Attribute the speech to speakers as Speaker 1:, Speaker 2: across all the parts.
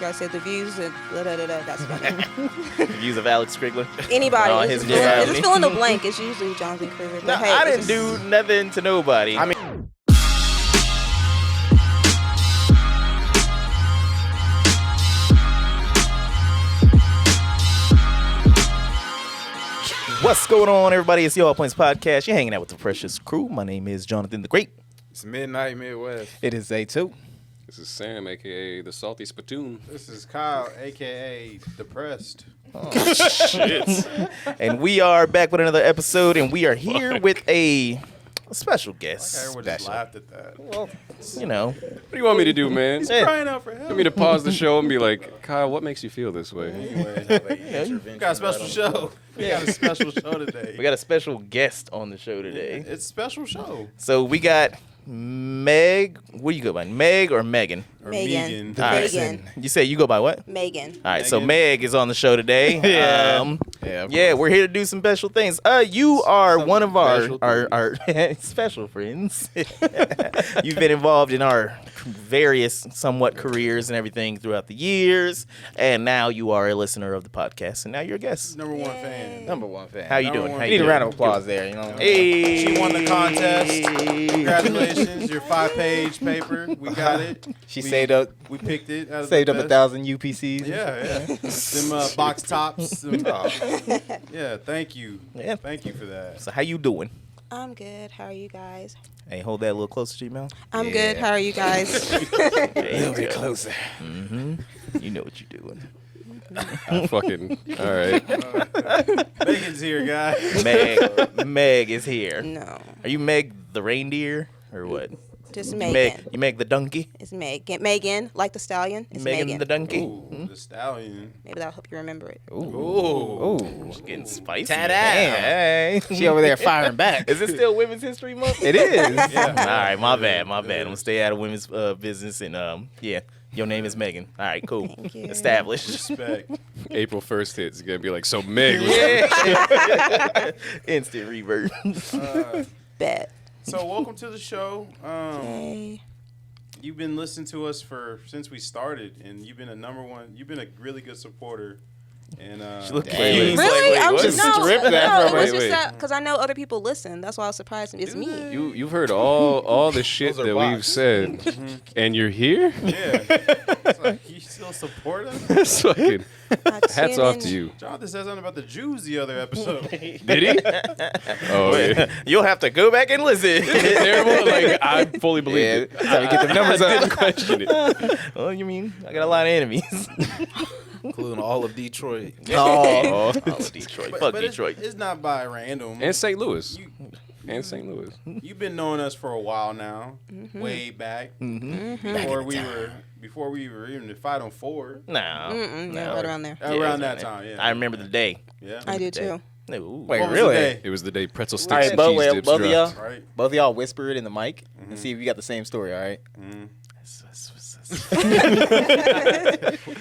Speaker 1: guys said the views and that's funny.
Speaker 2: The views of Alex Scriggler.
Speaker 1: Anybody.
Speaker 2: His
Speaker 1: If it's fill in the blank, it's usually Jonathan Kruger.
Speaker 2: No,
Speaker 1: hey,
Speaker 2: I didn't do nothing to nobody. I mean, what's going on, everybody? It's the All Points Podcast. You're hanging out with the Precious Crew. My name is Jonathan the Great.
Speaker 3: It's Midnight Midwest.
Speaker 4: It is A2.
Speaker 5: This is Sam, a.k.a. the Salty Spittoon.
Speaker 3: This is Kyle, a.k.a. Depressed.
Speaker 2: Oh, shit. And we are back with another episode, and we are here with a special guest.
Speaker 3: Like everyone just laughed at that.
Speaker 2: Well, you know.
Speaker 5: What do you want me to do, man?
Speaker 3: He's crying out for help.
Speaker 5: Want me to pause the show and be like, Kyle, what makes you feel this way?
Speaker 3: Anyway, we got a special show. We got a special show today.
Speaker 2: We got a special guest on the show today.
Speaker 3: It's a special show.
Speaker 2: So we got Meg. What do you go by? Meg or Megan?
Speaker 3: Or
Speaker 1: Megan.
Speaker 2: All right.
Speaker 1: Megan.
Speaker 2: You say you go by what?
Speaker 1: Megan.
Speaker 2: All right, so
Speaker 3: Megan.
Speaker 2: Meg is on the show today. Yeah, we're here to do some special things. You are one of our special friends. You've been involved in our various somewhat careers and everything throughout the years, and now you are a listener of the podcast, and now you're a guest.
Speaker 3: Number one fan.
Speaker 4: Number one fan.
Speaker 2: How you
Speaker 3: Number
Speaker 2: doing?
Speaker 3: one
Speaker 2: How
Speaker 4: You
Speaker 2: you
Speaker 4: need a
Speaker 2: doing?
Speaker 4: round of applause there, you know.
Speaker 2: Hey.
Speaker 3: She won the contest. Congratulations. Your 5-page paper. We got it.
Speaker 4: She saved up
Speaker 3: We picked it. Out of
Speaker 4: saved
Speaker 3: the
Speaker 4: up
Speaker 3: best.
Speaker 4: 1,000 UPCs.
Speaker 3: Yeah. Them box tops. Yeah, thank you.
Speaker 2: Yeah.
Speaker 3: Thank you for that.
Speaker 2: So how you doing?
Speaker 1: I'm good. How are you guys?
Speaker 2: Hey, hold that a little closer to your mouth.
Speaker 1: I'm good. How are you guys?
Speaker 2: There
Speaker 4: A little
Speaker 2: you
Speaker 4: bit
Speaker 2: go.
Speaker 4: closer.
Speaker 2: Mm-hmm. You know what you're doing.
Speaker 5: All right.
Speaker 3: Megan's here, guys.
Speaker 2: Meg is here.
Speaker 1: No.
Speaker 2: Are you Meg the reindeer or what?
Speaker 1: Just
Speaker 2: You
Speaker 1: Megan.
Speaker 2: Meg the donkey?
Speaker 1: It's Megan. Megan, like the stallion. It's
Speaker 2: Megan
Speaker 1: Megan.
Speaker 2: the donkey?
Speaker 3: Ooh, the stallion.
Speaker 1: Maybe that'll help you remember it.
Speaker 2: Ooh. She's getting spicy.
Speaker 4: Ta-da.
Speaker 2: Hey.
Speaker 4: She over there firing back.
Speaker 2: Is it still Women's History Month?
Speaker 4: It is.
Speaker 3: Yeah.
Speaker 2: All right, my bad. I'm gonna stay out of women's business and yeah. Your name is Megan. All right, cool.
Speaker 1: Thank you.
Speaker 2: Established.
Speaker 3: Respect.
Speaker 5: April 1st hits. It's going to be like, so Meg.
Speaker 2: Yeah. Instant revert.
Speaker 1: Bet.
Speaker 3: So welcome to the show.
Speaker 1: Hey.
Speaker 3: You've been listening to us since we started, and you've been You've been a really good supporter. And
Speaker 2: She looked
Speaker 5: Wait,
Speaker 2: confused.
Speaker 1: Really?
Speaker 2: Like,
Speaker 1: I'm
Speaker 2: wait,
Speaker 1: just
Speaker 2: what?
Speaker 1: no.
Speaker 4: Strip that
Speaker 1: No,
Speaker 4: from
Speaker 1: it was
Speaker 5: her.
Speaker 1: just
Speaker 5: Wait.
Speaker 1: that because I know other people listen. That's why I was surprised. It's me.
Speaker 5: You've heard all the shit
Speaker 4: Those are
Speaker 5: that
Speaker 4: bots.
Speaker 5: we've said, and you're here?
Speaker 3: yeah, it's like you still support us.
Speaker 5: That's fucking
Speaker 1: I
Speaker 5: hats
Speaker 1: tune
Speaker 5: off
Speaker 1: in.
Speaker 5: to you.
Speaker 3: Jonathan said something about the Jews the other episode.
Speaker 5: Did he? Oh, yeah.
Speaker 2: You'll have to go back and listen.
Speaker 5: Terrible. Like, I fully believe
Speaker 4: Yeah,
Speaker 5: it.
Speaker 4: that's how we get the numbers
Speaker 5: I
Speaker 4: up.
Speaker 5: didn't question it.
Speaker 2: Oh, you mean I got a lot of enemies?
Speaker 6: Including all of Detroit.
Speaker 4: Oh.
Speaker 2: All of Detroit. Fuck
Speaker 3: but
Speaker 2: Detroit.
Speaker 3: It's not by random.
Speaker 5: And St. Louis.
Speaker 3: You,
Speaker 5: And St. Louis.
Speaker 3: you've been knowing us for a while now, way back before we were even the Fight on 4.
Speaker 2: No.
Speaker 1: Yeah, right around there.
Speaker 2: Yeah,
Speaker 3: Around that
Speaker 2: it's
Speaker 3: time, yeah.
Speaker 2: I remember the day.
Speaker 3: Yeah.
Speaker 1: I do too.
Speaker 2: Ooh.
Speaker 4: Wait,
Speaker 3: What was the
Speaker 4: really?
Speaker 3: day?
Speaker 5: It was the day pretzel sticks
Speaker 4: All right,
Speaker 5: and
Speaker 4: both,
Speaker 5: cheese dips
Speaker 4: both of
Speaker 5: dropped.
Speaker 4: y'all,
Speaker 3: Right.
Speaker 4: both of y'all whisper it in the mic and see if you got the same story. All right.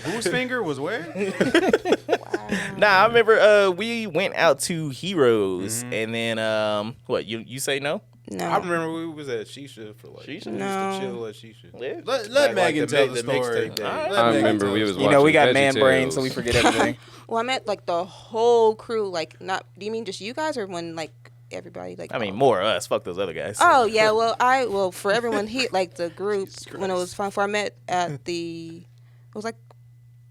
Speaker 3: Whose finger was where?
Speaker 2: Nah, I remember we went out to Heroes and then what, you say no?
Speaker 1: No.
Speaker 6: I remember we was at Shisha for like.
Speaker 2: Shisha?
Speaker 6: We
Speaker 1: No.
Speaker 6: used to chill at Shisha.
Speaker 2: Yeah.
Speaker 3: Let Megan tell the story.
Speaker 6: mixtape day.
Speaker 2: Alright.
Speaker 3: Let
Speaker 5: I
Speaker 3: Megan
Speaker 5: remember
Speaker 3: tell
Speaker 5: we
Speaker 3: the
Speaker 5: was
Speaker 3: story.
Speaker 4: You know, we got
Speaker 5: watching
Speaker 4: man
Speaker 5: VeggieTales.
Speaker 4: brain, so we forget everything.
Speaker 1: Well, I meant like the whole crew. Like, not. Do you mean just you guys, or when like everybody? Like,
Speaker 2: I mean, more us. Fuck those other guys.
Speaker 1: Oh yeah. Well, for everyone here, like the group when it was fun. For I met at it was like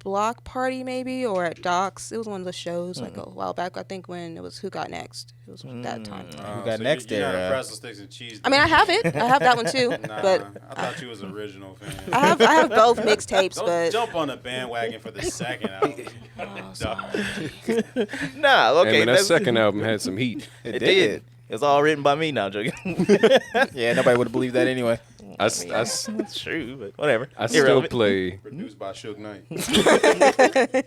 Speaker 1: Block Party maybe or at Doc's. It was one of the shows like a while back. I think when it was Who Got Next. It was that time.
Speaker 3: Oh,
Speaker 4: got
Speaker 3: so
Speaker 4: next
Speaker 3: you're
Speaker 4: there,
Speaker 3: not a pretzel sticks and cheese.
Speaker 1: I mean, I have it. I have that one too.
Speaker 3: Nah,
Speaker 1: But
Speaker 3: I thought you was an original fan.
Speaker 1: I have both mixtapes.
Speaker 3: Don't
Speaker 1: But
Speaker 3: jump on the bandwagon for the second album.
Speaker 2: Nah, okay.
Speaker 5: Hey, man, that
Speaker 2: that's-
Speaker 5: second album had some heat.
Speaker 2: It did. It's all written by me now, joking.
Speaker 4: Yeah, nobody would have believed that anyway.
Speaker 2: It's true, but whatever.
Speaker 5: I still
Speaker 2: Irrelevant.
Speaker 5: play.
Speaker 3: Produced by Suge Knight.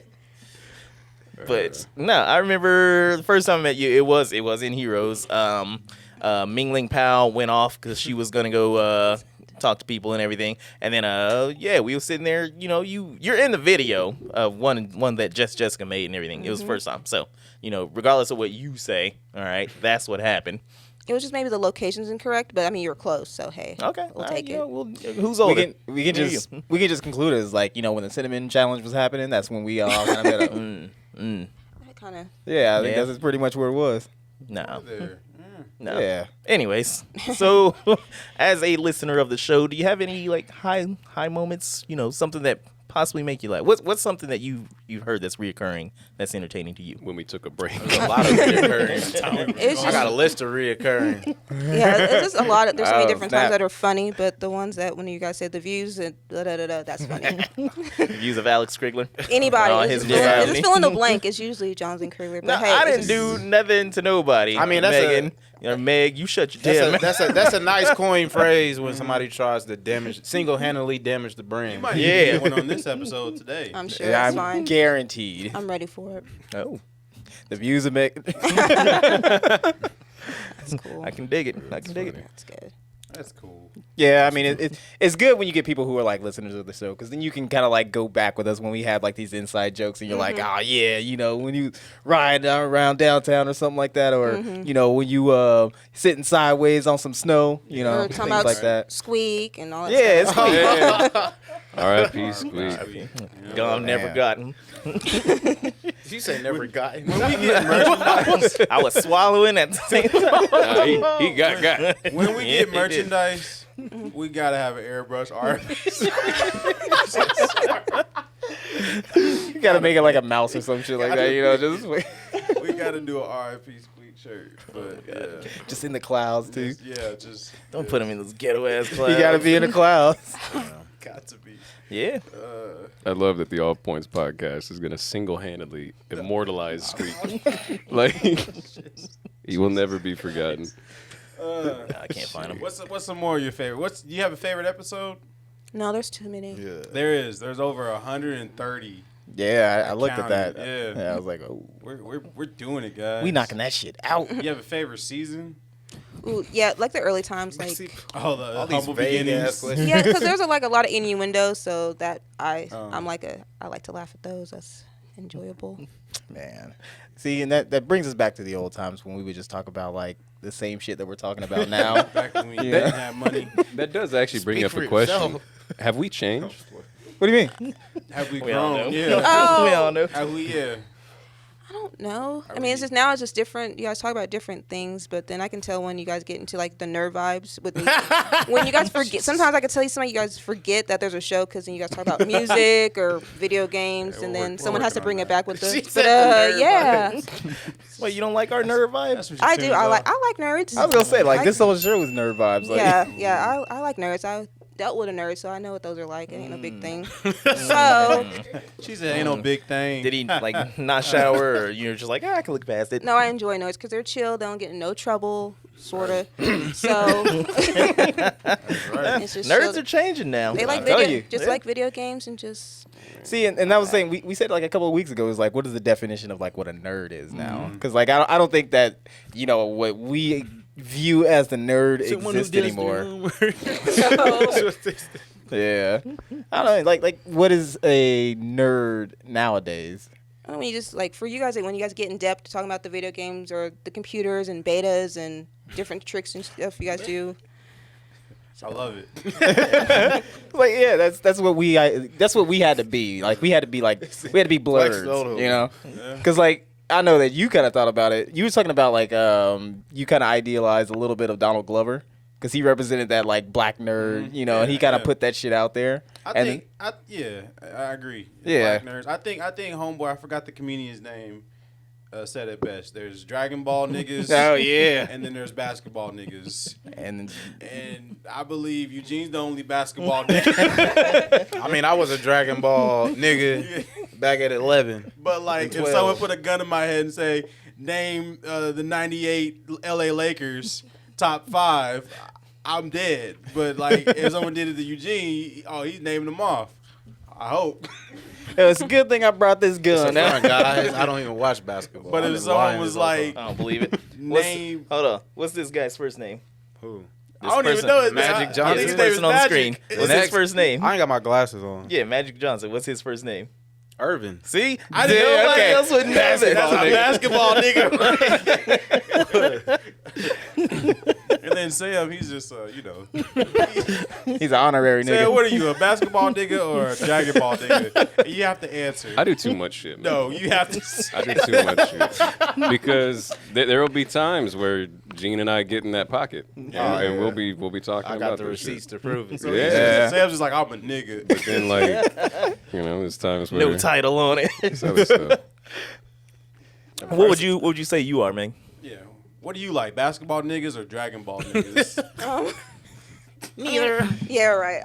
Speaker 2: But no, I remember the first time I met you. It was in Heroes. Mingling Pal went off because she was gonna go talk to people and everything. And then yeah, we were sitting there. You know, you're in the video of one that Jessica made and everything. It was the first time. So you know, regardless of what you say, all right, that's what happened.
Speaker 1: It was just maybe the location's incorrect, but I mean, you're close, so hey.
Speaker 2: Okay.
Speaker 1: We'll
Speaker 2: All
Speaker 1: take
Speaker 2: right,
Speaker 1: it.
Speaker 2: Well, who's older?
Speaker 4: We can just conclude it as like, you know, when the cinnamon challenge was happening, that's when we all kind of met up.
Speaker 1: That kind of.
Speaker 4: Yeah, I think
Speaker 2: Yeah.
Speaker 4: that's pretty much where it was.
Speaker 2: No.
Speaker 3: There.
Speaker 2: No.
Speaker 4: Yeah.
Speaker 2: Anyways, so as a listener of the show, do you have any like high moments? You know, something that possibly make you laugh. What's something that you've heard that's reoccurring that's entertaining to you?
Speaker 5: When we took a break.
Speaker 6: There's a lot of reoccurring.
Speaker 1: It's
Speaker 6: I
Speaker 1: just,
Speaker 6: got a list of reoccurring.
Speaker 1: yeah, it's just a lot of. There's so many
Speaker 4: Oh,
Speaker 1: different
Speaker 4: snap.
Speaker 1: times that are funny, but the ones that when you guys say the views and that's funny.
Speaker 2: Views of Alex Krigler.
Speaker 1: Anybody,
Speaker 2: Oh,
Speaker 1: it's
Speaker 2: his
Speaker 1: just
Speaker 2: misogyny.
Speaker 1: it's fill in the blank. It's usually Jonathan Krigler. But
Speaker 2: No,
Speaker 1: hey,
Speaker 2: I
Speaker 1: it's
Speaker 2: didn't
Speaker 1: just-
Speaker 2: do nothing to nobody.
Speaker 6: I mean, that's
Speaker 2: Megan. Meg, you shut your damn mouth.
Speaker 6: That's a nice coin phrase when somebody tries to single-handedly damage the brand.
Speaker 3: You might
Speaker 2: Yeah.
Speaker 3: even get one on this episode today.
Speaker 1: I'm sure
Speaker 4: Yeah,
Speaker 1: it's
Speaker 4: I'm
Speaker 1: fine.
Speaker 4: guaranteed.
Speaker 1: I'm ready for it.
Speaker 2: Oh,
Speaker 4: The views of Mick.
Speaker 1: It's cool.
Speaker 2: I can dig it. I can dig it.
Speaker 1: It's good.
Speaker 3: That's cool.
Speaker 4: Yeah, I mean, it's good when you get people who are like listeners of the show, because then you can kind of like go back with us when we have like these inside jokes, and you're like, oh yeah, you know, when you ride around downtown or something like that, or you know, when you sitting sideways on some snow, you know,
Speaker 1: Or
Speaker 4: things
Speaker 1: talking about
Speaker 4: like that.
Speaker 1: Squeak and all that
Speaker 4: Yeah,
Speaker 1: stuff.
Speaker 4: it's cool.
Speaker 5: R.I.P. Squeak.
Speaker 2: Gone, never
Speaker 4: man.
Speaker 2: gotten.
Speaker 6: You say never gotten.
Speaker 3: When we get merchandise,
Speaker 2: I was swallowing at the same time.
Speaker 5: He got.
Speaker 3: when we
Speaker 2: Yeah,
Speaker 3: get
Speaker 2: he did.
Speaker 3: merchandise, we gotta have an airbrush RP.
Speaker 4: You gotta make it like a mouse or some shit like that, you know, just
Speaker 3: We gotta do an RP Squeak shirt. But yeah,
Speaker 4: just in the clouds too.
Speaker 3: just
Speaker 2: Don't put him in those ghetto ass clouds.
Speaker 4: You gotta be in the clouds.
Speaker 3: got to be.
Speaker 2: Yeah.
Speaker 5: I love that the All Points podcast is going to single-handedly immortalize Squeak. Like, he will never be forgotten.
Speaker 2: I can't find him.
Speaker 3: What's some more of your favorite? Do you have a favorite episode?
Speaker 1: No, there's too many.
Speaker 3: There is. There's over 130.
Speaker 4: Yeah, I looked at that.
Speaker 3: Counted, yeah.
Speaker 4: I was like, oh,
Speaker 3: We're doing it, guys.
Speaker 4: we knocking that shit out.
Speaker 3: You have a favorite season?
Speaker 1: Ooh, yeah, like the early times, like
Speaker 3: Oh, the
Speaker 6: All these
Speaker 3: humble
Speaker 6: vague
Speaker 3: beginnings.
Speaker 6: ass questions.
Speaker 1: yeah, because there's a lot of innuendos, so that I
Speaker 3: Oh.
Speaker 1: like to laugh at those. That's enjoyable.
Speaker 4: Man. See, and that brings us back to the old times when we would just talk about like the same shit that we're talking about now.
Speaker 3: Back when we
Speaker 4: Yeah.
Speaker 3: didn't have money.
Speaker 5: That does actually bring
Speaker 6: Speak
Speaker 5: up
Speaker 6: for
Speaker 5: a question.
Speaker 6: yourself.
Speaker 5: Have we changed?
Speaker 4: What do you mean?
Speaker 3: Have we
Speaker 2: We all know.
Speaker 3: grown? Yeah.
Speaker 1: Oh.
Speaker 2: We all know.
Speaker 3: Have we? Yeah.
Speaker 1: I don't know. I mean, it's just now it's just different. You guys talk about different things, but then I can tell when you guys get into like the nerd vibes with me. When you guys forget, sometimes I can tell you some of you guys forget that there's a show because then you guys talk about music or video games,
Speaker 3: Yeah,
Speaker 1: and
Speaker 3: we're
Speaker 1: then
Speaker 3: work- we're
Speaker 1: someone has to
Speaker 3: working
Speaker 1: bring
Speaker 3: on
Speaker 1: it back with the.
Speaker 6: She
Speaker 1: But
Speaker 6: said the nerd
Speaker 1: yeah,
Speaker 2: Wait, you don't like our nerve vibes?
Speaker 3: That's what you
Speaker 1: I do.
Speaker 3: tuned
Speaker 1: I
Speaker 3: up.
Speaker 1: like nerds.
Speaker 4: I was gonna say like
Speaker 1: I-
Speaker 4: this whole show is nerd vibes. Like,
Speaker 1: Yeah, I like nerds. I dealt with a nerd, so I know what those are like. It ain't no big thing. So
Speaker 3: She said, "Ain't no big thing."
Speaker 2: Did he like not shower, or you're just like, I can look past it?
Speaker 1: no, I enjoy nerds because they're chill. They don't get in no trouble, sorta. So it's just
Speaker 2: Nerds
Speaker 1: show-
Speaker 2: are changing now.
Speaker 1: They like
Speaker 4: I tell
Speaker 1: video,
Speaker 4: you.
Speaker 1: just
Speaker 2: Yeah.
Speaker 1: like video games and just.
Speaker 4: See, and I was saying we said like a couple of weeks ago is like what is the definition of like what a nerd is now? Because like I don't think that you know what we view as the nerd exists anymore. Yeah, I don't know. Like what is a nerd nowadays?
Speaker 1: I mean, just like for you guys, like when you guys get in depth talking about the video games or the computers and betas and different tricks and stuff you guys do.
Speaker 3: I love it.
Speaker 4: Like yeah, that's what we had to be. Like we had to be blurs,
Speaker 6: Solo.
Speaker 4: you know? Because like I know that you kind of thought about it. You were talking about like you kind of idealized a little bit of Donald Glover because he represented that like black nerd, you know, and he kind of
Speaker 3: yeah.
Speaker 4: put that shit out there.
Speaker 3: I agree.
Speaker 4: Yeah.
Speaker 3: Black nerds. I think homeboy. I forgot the comedian's name. Said it best. There's Dragon Ball niggas.
Speaker 4: Oh yeah,
Speaker 3: And then there's basketball niggas.
Speaker 4: and
Speaker 3: And I believe Eugene's the only basketball nigga.
Speaker 6: I mean, I was a Dragon Ball nigga back at 11.
Speaker 3: But like, if
Speaker 6: 12.
Speaker 3: someone put a gun in my head and say, name the '98 LA Lakers top 5, I'm dead. But like, if someone did it to Eugene, he's naming them off. I hope.
Speaker 4: it's a good thing I brought this gun.
Speaker 6: Come on, guys. I don't even watch basketball.
Speaker 3: But
Speaker 6: I'm
Speaker 3: if
Speaker 6: just
Speaker 3: someone
Speaker 6: lying
Speaker 3: was
Speaker 6: this whole
Speaker 3: like,
Speaker 6: time.
Speaker 2: I don't believe it.
Speaker 3: Name-
Speaker 2: Hold on. What's this guy's first name?
Speaker 6: Who?
Speaker 3: I don't even
Speaker 2: person-
Speaker 3: know his
Speaker 6: Magic
Speaker 3: name. I
Speaker 6: Johnson.
Speaker 3: think
Speaker 2: This
Speaker 3: his name is
Speaker 2: person on the
Speaker 3: Magic.
Speaker 2: screen. What's his
Speaker 6: Next.
Speaker 2: first name?
Speaker 6: I ain't got my glasses on.
Speaker 2: Yeah, Magic Johnson. What's his first name?
Speaker 6: Irvin.
Speaker 2: See,
Speaker 6: I didn't know
Speaker 2: nobody
Speaker 6: that.
Speaker 2: else would know that.
Speaker 3: That's a basketball nigga. And then Sam, he's just,
Speaker 4: He's an honorary
Speaker 3: Sam,
Speaker 4: nigga.
Speaker 3: what are you, a basketball nigga or a dragon ball nigga? You have to answer.
Speaker 5: I do too much shit, man.
Speaker 3: No, you have to.
Speaker 5: I do too much shit. Because there will be times where Gene and I get in that pocket, and we'll be talking
Speaker 6: I
Speaker 5: about
Speaker 6: got the
Speaker 5: this
Speaker 6: receipts
Speaker 5: shit.
Speaker 6: to prove it.
Speaker 3: So
Speaker 5: Yeah.
Speaker 3: Sam's just like, I'm a nigga.
Speaker 5: But then, like, there's times where
Speaker 2: No title on it.
Speaker 5: it's other stuff.
Speaker 2: What would you say you are, man?
Speaker 3: Yeah. What do you like, basketball niggas or Dragon Ball niggas?
Speaker 1: Neither. Yeah, right.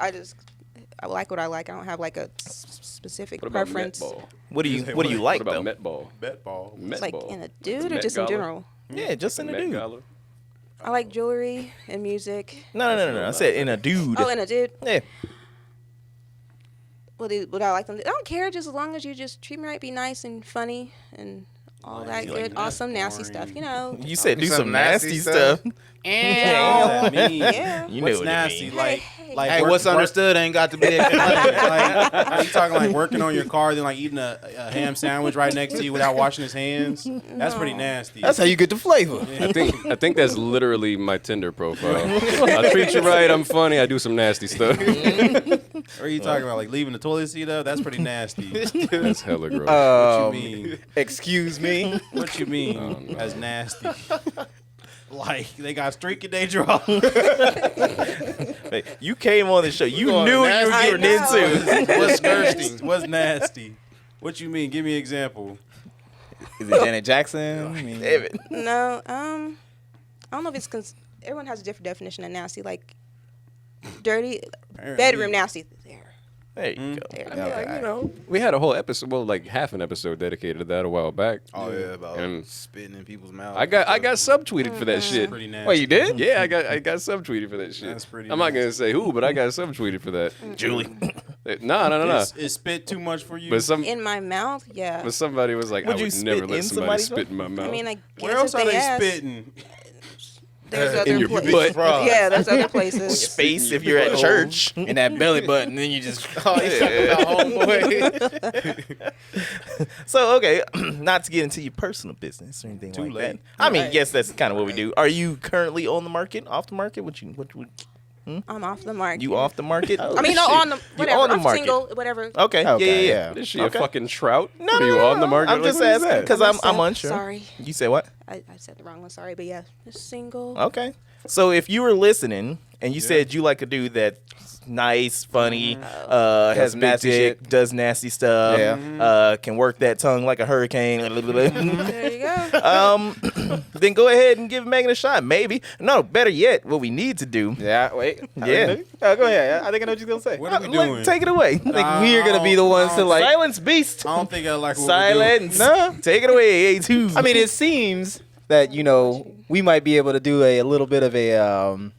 Speaker 1: I like what I like. I don't have like a specific
Speaker 5: What about
Speaker 1: preference.
Speaker 5: Met ball?
Speaker 2: What do you like
Speaker 5: What about
Speaker 2: though?
Speaker 5: Met ball?
Speaker 3: Bet ball.
Speaker 5: Met
Speaker 1: Like
Speaker 5: ball.
Speaker 1: in a dude or
Speaker 5: Met
Speaker 1: just in
Speaker 5: Gala?
Speaker 1: general?
Speaker 2: Yeah, just in a
Speaker 5: Met
Speaker 2: dude.
Speaker 5: Gala?
Speaker 1: I like jewelry and music.
Speaker 2: No. I said in a dude.
Speaker 1: Oh, in a dude.
Speaker 2: Yeah.
Speaker 1: Would I like them? I don't care, just as long as you just treat me right, be nice and funny and all that
Speaker 3: you
Speaker 1: good,
Speaker 3: like
Speaker 1: awesome,
Speaker 3: that's
Speaker 1: nasty
Speaker 3: boring.
Speaker 1: stuff. You know.
Speaker 2: You said do
Speaker 6: Some
Speaker 2: some nasty
Speaker 6: nasty
Speaker 2: stuff.
Speaker 6: stuff.
Speaker 3: What does that mean?
Speaker 1: Yeah.
Speaker 2: You know
Speaker 3: What's
Speaker 2: what
Speaker 3: nasty?
Speaker 2: it means.
Speaker 3: Like,
Speaker 1: Hey,
Speaker 3: like
Speaker 6: Hey,
Speaker 3: work-
Speaker 6: what's
Speaker 3: work-
Speaker 6: understood ain't got to be.
Speaker 3: like, are you talking like working on your car, then like eating a ham sandwich right next to you without washing his hands? That's pretty nasty.
Speaker 4: That's how you get the flavor.
Speaker 5: I think that's literally my Tinder profile. I treat you right. I'm funny. I do some nasty stuff.
Speaker 3: Or are you talking about like leaving the toilet seat up? That's pretty nasty.
Speaker 5: That's hella gross.
Speaker 3: What you mean?
Speaker 4: Excuse me.
Speaker 3: What you mean?
Speaker 5: Oh, no.
Speaker 3: As nasty. Like they got streaky day draw.
Speaker 2: Hey, you came on the show. You
Speaker 6: going
Speaker 2: knew what you were
Speaker 6: nasty.
Speaker 2: getting into.
Speaker 3: What's nasty? What's nasty? What you mean? Give me an example.
Speaker 4: Is it Janet Jackson? I mean,
Speaker 2: Damn it.
Speaker 1: No. I don't know if it's. Everyone has a different definition of nasty. Like dirty, bedroom nasty.
Speaker 2: There you go.
Speaker 1: There.
Speaker 5: We had a whole episode, well, like half an episode dedicated to that a while back.
Speaker 6: Oh yeah, about
Speaker 5: And
Speaker 6: spitting in people's mouths.
Speaker 5: I got subtweeted for that shit.
Speaker 3: Pretty nasty.
Speaker 4: Wait, you did?
Speaker 5: Yeah, I got subtweeted for that shit.
Speaker 3: That's pretty
Speaker 5: I'm not gonna say who, but I got subtweeted for that.
Speaker 2: Julie.
Speaker 5: No.
Speaker 3: Is spit too much for you?
Speaker 5: But
Speaker 1: In my mouth, yeah.
Speaker 5: but somebody was like,
Speaker 2: Would
Speaker 5: I
Speaker 2: you
Speaker 5: would
Speaker 2: spit
Speaker 5: never let
Speaker 2: in
Speaker 5: somebody
Speaker 2: somebody's
Speaker 5: spit in my mouth.
Speaker 1: I mean, I guess
Speaker 3: Where else
Speaker 1: if
Speaker 3: are they
Speaker 1: ask,
Speaker 3: spitting?
Speaker 1: There's
Speaker 5: in
Speaker 1: other
Speaker 5: your
Speaker 1: places.
Speaker 5: butt.
Speaker 1: Yeah, there's other places.
Speaker 2: Space if you're at church.
Speaker 4: In that belly button, then you just.
Speaker 6: Oh, he's talking about homeboy.
Speaker 2: So okay, not to get into your personal business or anything like
Speaker 3: late.
Speaker 2: that. I mean, yes, that's kind of what we do. Are you currently on the market, off the market? What
Speaker 1: I'm off the market.
Speaker 2: you off the market?
Speaker 1: I mean, no, on the
Speaker 2: You
Speaker 1: whatever.
Speaker 2: on the
Speaker 1: I'm
Speaker 2: market.
Speaker 1: single, whatever.
Speaker 2: Okay.
Speaker 4: Okay,
Speaker 2: Yeah.
Speaker 5: Is she
Speaker 2: Okay.
Speaker 5: a fucking trout?
Speaker 2: No,
Speaker 5: Are you on the market?
Speaker 2: I'm
Speaker 5: Like,
Speaker 2: just
Speaker 5: what is
Speaker 2: asking
Speaker 5: that?
Speaker 2: because I'm unsure.
Speaker 1: Sorry,
Speaker 2: You said what?
Speaker 1: I said the wrong one. Sorry, but yeah, just single.
Speaker 2: Okay. So if you were listening and you said you like a dude that's nice, funny, has big
Speaker 4: nasty
Speaker 2: dick,
Speaker 4: shit.
Speaker 2: does nasty stuff, can work that tongue like a hurricane,
Speaker 1: There you go.
Speaker 2: then go ahead and give Megan a shot. Maybe. No, better yet, what we need to do.
Speaker 4: Yeah, wait.
Speaker 2: Yeah.
Speaker 4: Go ahead. I think I know what you're gonna say.
Speaker 3: What are we
Speaker 2: Look,
Speaker 3: doing?
Speaker 2: take it away.
Speaker 4: I think we're gonna be the ones to like.
Speaker 2: Silence, beast.
Speaker 3: I don't think I like what
Speaker 2: Silence.
Speaker 4: No.
Speaker 2: Take it away, A2.
Speaker 4: I mean, it seems that we might be able to do a little bit of a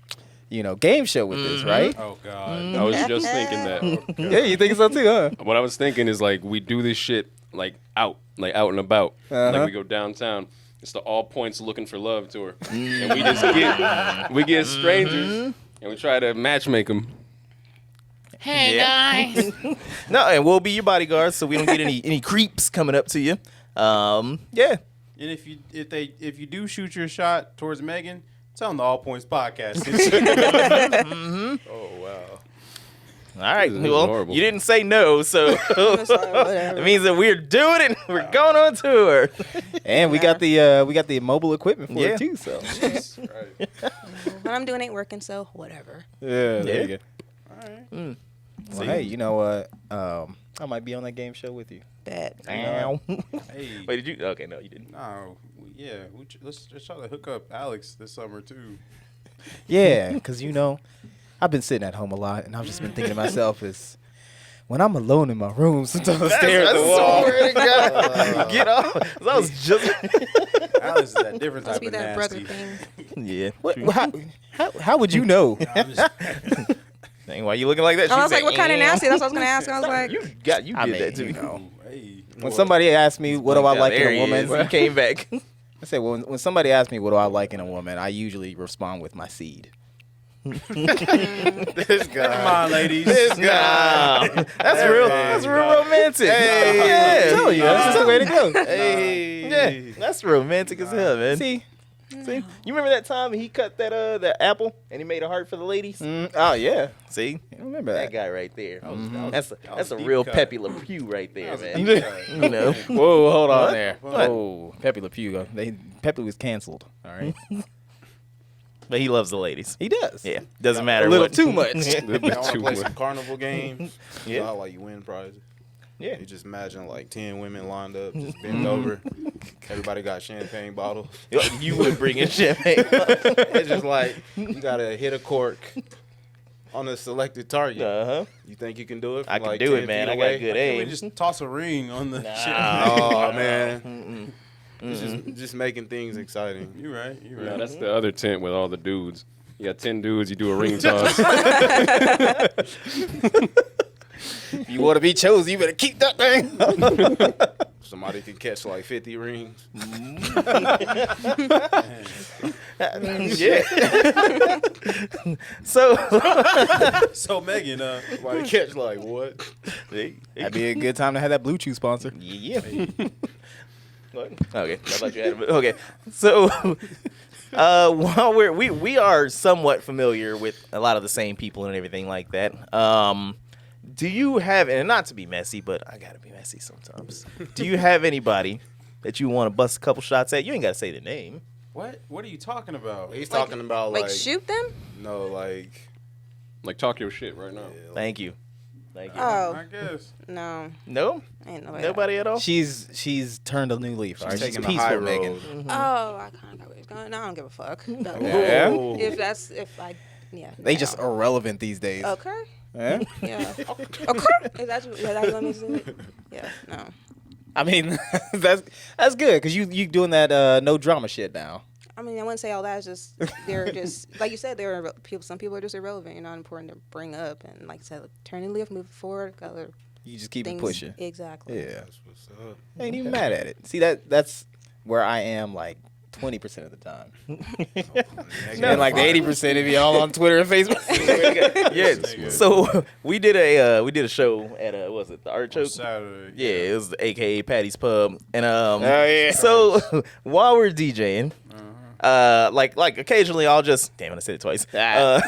Speaker 4: game show with this, right?
Speaker 3: we're doing. Oh God.
Speaker 5: I was just thinking that.
Speaker 4: Yeah, you think so too, huh?
Speaker 5: What I was thinking is like we do this shit like out and about. Like we go downtown. It's the all points looking for love tour, and we get strangers and we try to matchmake them.
Speaker 1: Hey guys.
Speaker 2: No, and we'll be your bodyguards so we don't get any creeps coming up to you. Yeah.
Speaker 3: And if you do shoot your shot towards Megan, tell them the All Points podcast.
Speaker 6: Oh wow.
Speaker 2: All right.
Speaker 5: This is
Speaker 2: Well,
Speaker 5: horrible.
Speaker 2: you didn't say no, so it means that we're doing it. We're going on tour.
Speaker 4: And we got the mobile equipment for
Speaker 2: Yeah.
Speaker 4: it too. So
Speaker 6: Right.
Speaker 1: What I'm doing ain't working, so whatever.
Speaker 4: yeah,
Speaker 2: there
Speaker 4: you
Speaker 3: All right.
Speaker 4: Well, hey, you know what? I might be on that game show with you.
Speaker 1: Bad.
Speaker 2: Ow.
Speaker 3: Hey.
Speaker 2: Wait, did you? Okay, no, you didn't.
Speaker 3: No. Yeah. Let's try to hook up Alex this summer too.
Speaker 4: Yeah, because I've been sitting at home a lot, and I've just been thinking to myself is when I'm alone in my room, sometimes I stare at the wall.
Speaker 2: Swear to God. Get off. That was just.
Speaker 3: Alex is that different
Speaker 1: Must
Speaker 3: type
Speaker 1: be
Speaker 3: of
Speaker 1: that brother
Speaker 3: nasty.
Speaker 1: thing.
Speaker 2: Yeah.
Speaker 4: What, how would you know?
Speaker 3: I'm just-
Speaker 2: Dang, why you looking like that?
Speaker 1: I
Speaker 2: She
Speaker 1: was like,
Speaker 2: said,
Speaker 1: what kind of
Speaker 2: "Eh."
Speaker 1: nasty? That's what I was gonna ask. I was like,
Speaker 2: You
Speaker 4: I
Speaker 2: did
Speaker 4: mean,
Speaker 2: that to me.
Speaker 3: Hey.
Speaker 4: When somebody asks me what do I like in
Speaker 2: There
Speaker 4: a
Speaker 2: he is.
Speaker 4: woman,
Speaker 2: He came back.
Speaker 4: I say when somebody asks me what do I like in a woman, I usually respond with my seed.
Speaker 6: This guy.
Speaker 3: Come on, ladies.
Speaker 6: This guy.
Speaker 2: That's real. That's real romantic.
Speaker 6: Hey.
Speaker 2: Yeah.
Speaker 4: I'm telling you, that's just the way to go.
Speaker 6: Hey.
Speaker 2: Yeah, that's romantic as hell, man.
Speaker 4: See?
Speaker 2: See, you remember that time he cut that apple and he made a heart for the ladies?
Speaker 4: Oh, yeah.
Speaker 2: See,
Speaker 4: I remember
Speaker 2: that
Speaker 4: that.
Speaker 2: guy right there.
Speaker 3: That
Speaker 2: That's a
Speaker 3: deep
Speaker 2: real
Speaker 3: cut.
Speaker 2: Pepe Le Pew right there,
Speaker 3: That was a
Speaker 2: man.
Speaker 3: deep cut.
Speaker 2: You know,
Speaker 4: Whoa, hold on
Speaker 2: What?
Speaker 4: there.
Speaker 2: What?
Speaker 4: Whoa, Pepe Le Pew. Pepe was canceled. All right.
Speaker 2: but he loves the ladies.
Speaker 4: He does.
Speaker 2: Yeah, doesn't matter.
Speaker 4: A little
Speaker 2: what.
Speaker 4: too much.
Speaker 5: A little bit
Speaker 6: Y'all wanna
Speaker 5: too
Speaker 6: play
Speaker 5: much.
Speaker 6: some carnival games?
Speaker 2: Yeah.
Speaker 6: You know how, like, you win prizes.
Speaker 2: Yeah.
Speaker 6: You just imagine like 10 women lined up, just bent over. Everybody got champagne bottles.
Speaker 2: You would bring in champagne.
Speaker 6: It's just like you gotta hit a cork on a selected target.
Speaker 2: Uh-huh.
Speaker 6: You think you can do it? From
Speaker 2: I can
Speaker 6: like
Speaker 2: do
Speaker 6: 10
Speaker 2: it, man.
Speaker 6: feet
Speaker 2: I
Speaker 6: away?
Speaker 2: got good
Speaker 3: Can we
Speaker 2: aim.
Speaker 3: just toss a ring on the shit?
Speaker 6: Oh man, it's just making things exciting.
Speaker 3: You right. You
Speaker 5: No,
Speaker 3: right.
Speaker 5: that's the other tent with all the dudes. You got 10 dudes, you do a ring toss.
Speaker 4: If you want to be chosen, you better keep that thing.
Speaker 6: Somebody can catch like 50 rings.
Speaker 2: Yeah. So
Speaker 3: So Megan,
Speaker 6: Somebody catch like what?
Speaker 4: That'd be a good time to have that Blue Chew sponsor.
Speaker 2: Yeah. What? Okay, I thought you had it. Okay, so while we are somewhat familiar with a lot of the same people and everything like that. Do you have, and not to be messy, but I gotta be messy sometimes. Do you have anybody that you want to bust a couple shots at? You ain't gotta say the name.
Speaker 3: what? What are you talking about?
Speaker 6: He's talking about
Speaker 1: Like
Speaker 6: like
Speaker 1: shoot them?
Speaker 6: no like.
Speaker 5: Like, talk your shit right now.
Speaker 2: Thank you. Thank you.
Speaker 1: Oh
Speaker 3: I guess.
Speaker 1: no,
Speaker 2: No,
Speaker 1: ain't nobody.
Speaker 2: nobody at all.
Speaker 4: She's turned a new leaf. All right?
Speaker 6: She's
Speaker 4: She's
Speaker 6: taking the high
Speaker 4: peaceful, Megan.
Speaker 6: road.
Speaker 1: Oh, I kind of got where it's going. No, I don't give a fuck.
Speaker 4: Yeah.
Speaker 1: If I, yeah.
Speaker 4: They
Speaker 1: no.
Speaker 4: just irrelevant these days.
Speaker 1: Okay.
Speaker 4: Yeah?
Speaker 1: Yeah. Okay. Is that what you want me to say? Yeah. No.
Speaker 4: I mean, that's good because you doing that no drama shit now.
Speaker 1: I mean, I wouldn't say all that. It's just they're just like you said. People. Some people are just irrelevant. You're not important to bring up. And like I said, turn and leave, move forward. Other
Speaker 4: You just keep
Speaker 1: things.
Speaker 4: it pushing.
Speaker 1: Exactly.
Speaker 4: Yeah,
Speaker 6: That's what's up.
Speaker 4: ain't even mad at it. See that's where I am like 20% of the time, and like the 80% of y'all on Twitter and Facebook.
Speaker 2: Yeah. So we did a show at what was it, the Artichoke?
Speaker 3: Saturday.
Speaker 2: Yeah, it was the AKA Patty's Pub, and
Speaker 4: yeah.
Speaker 2: So while we're DJing, like occasionally I'll just damn it, I said it twice. I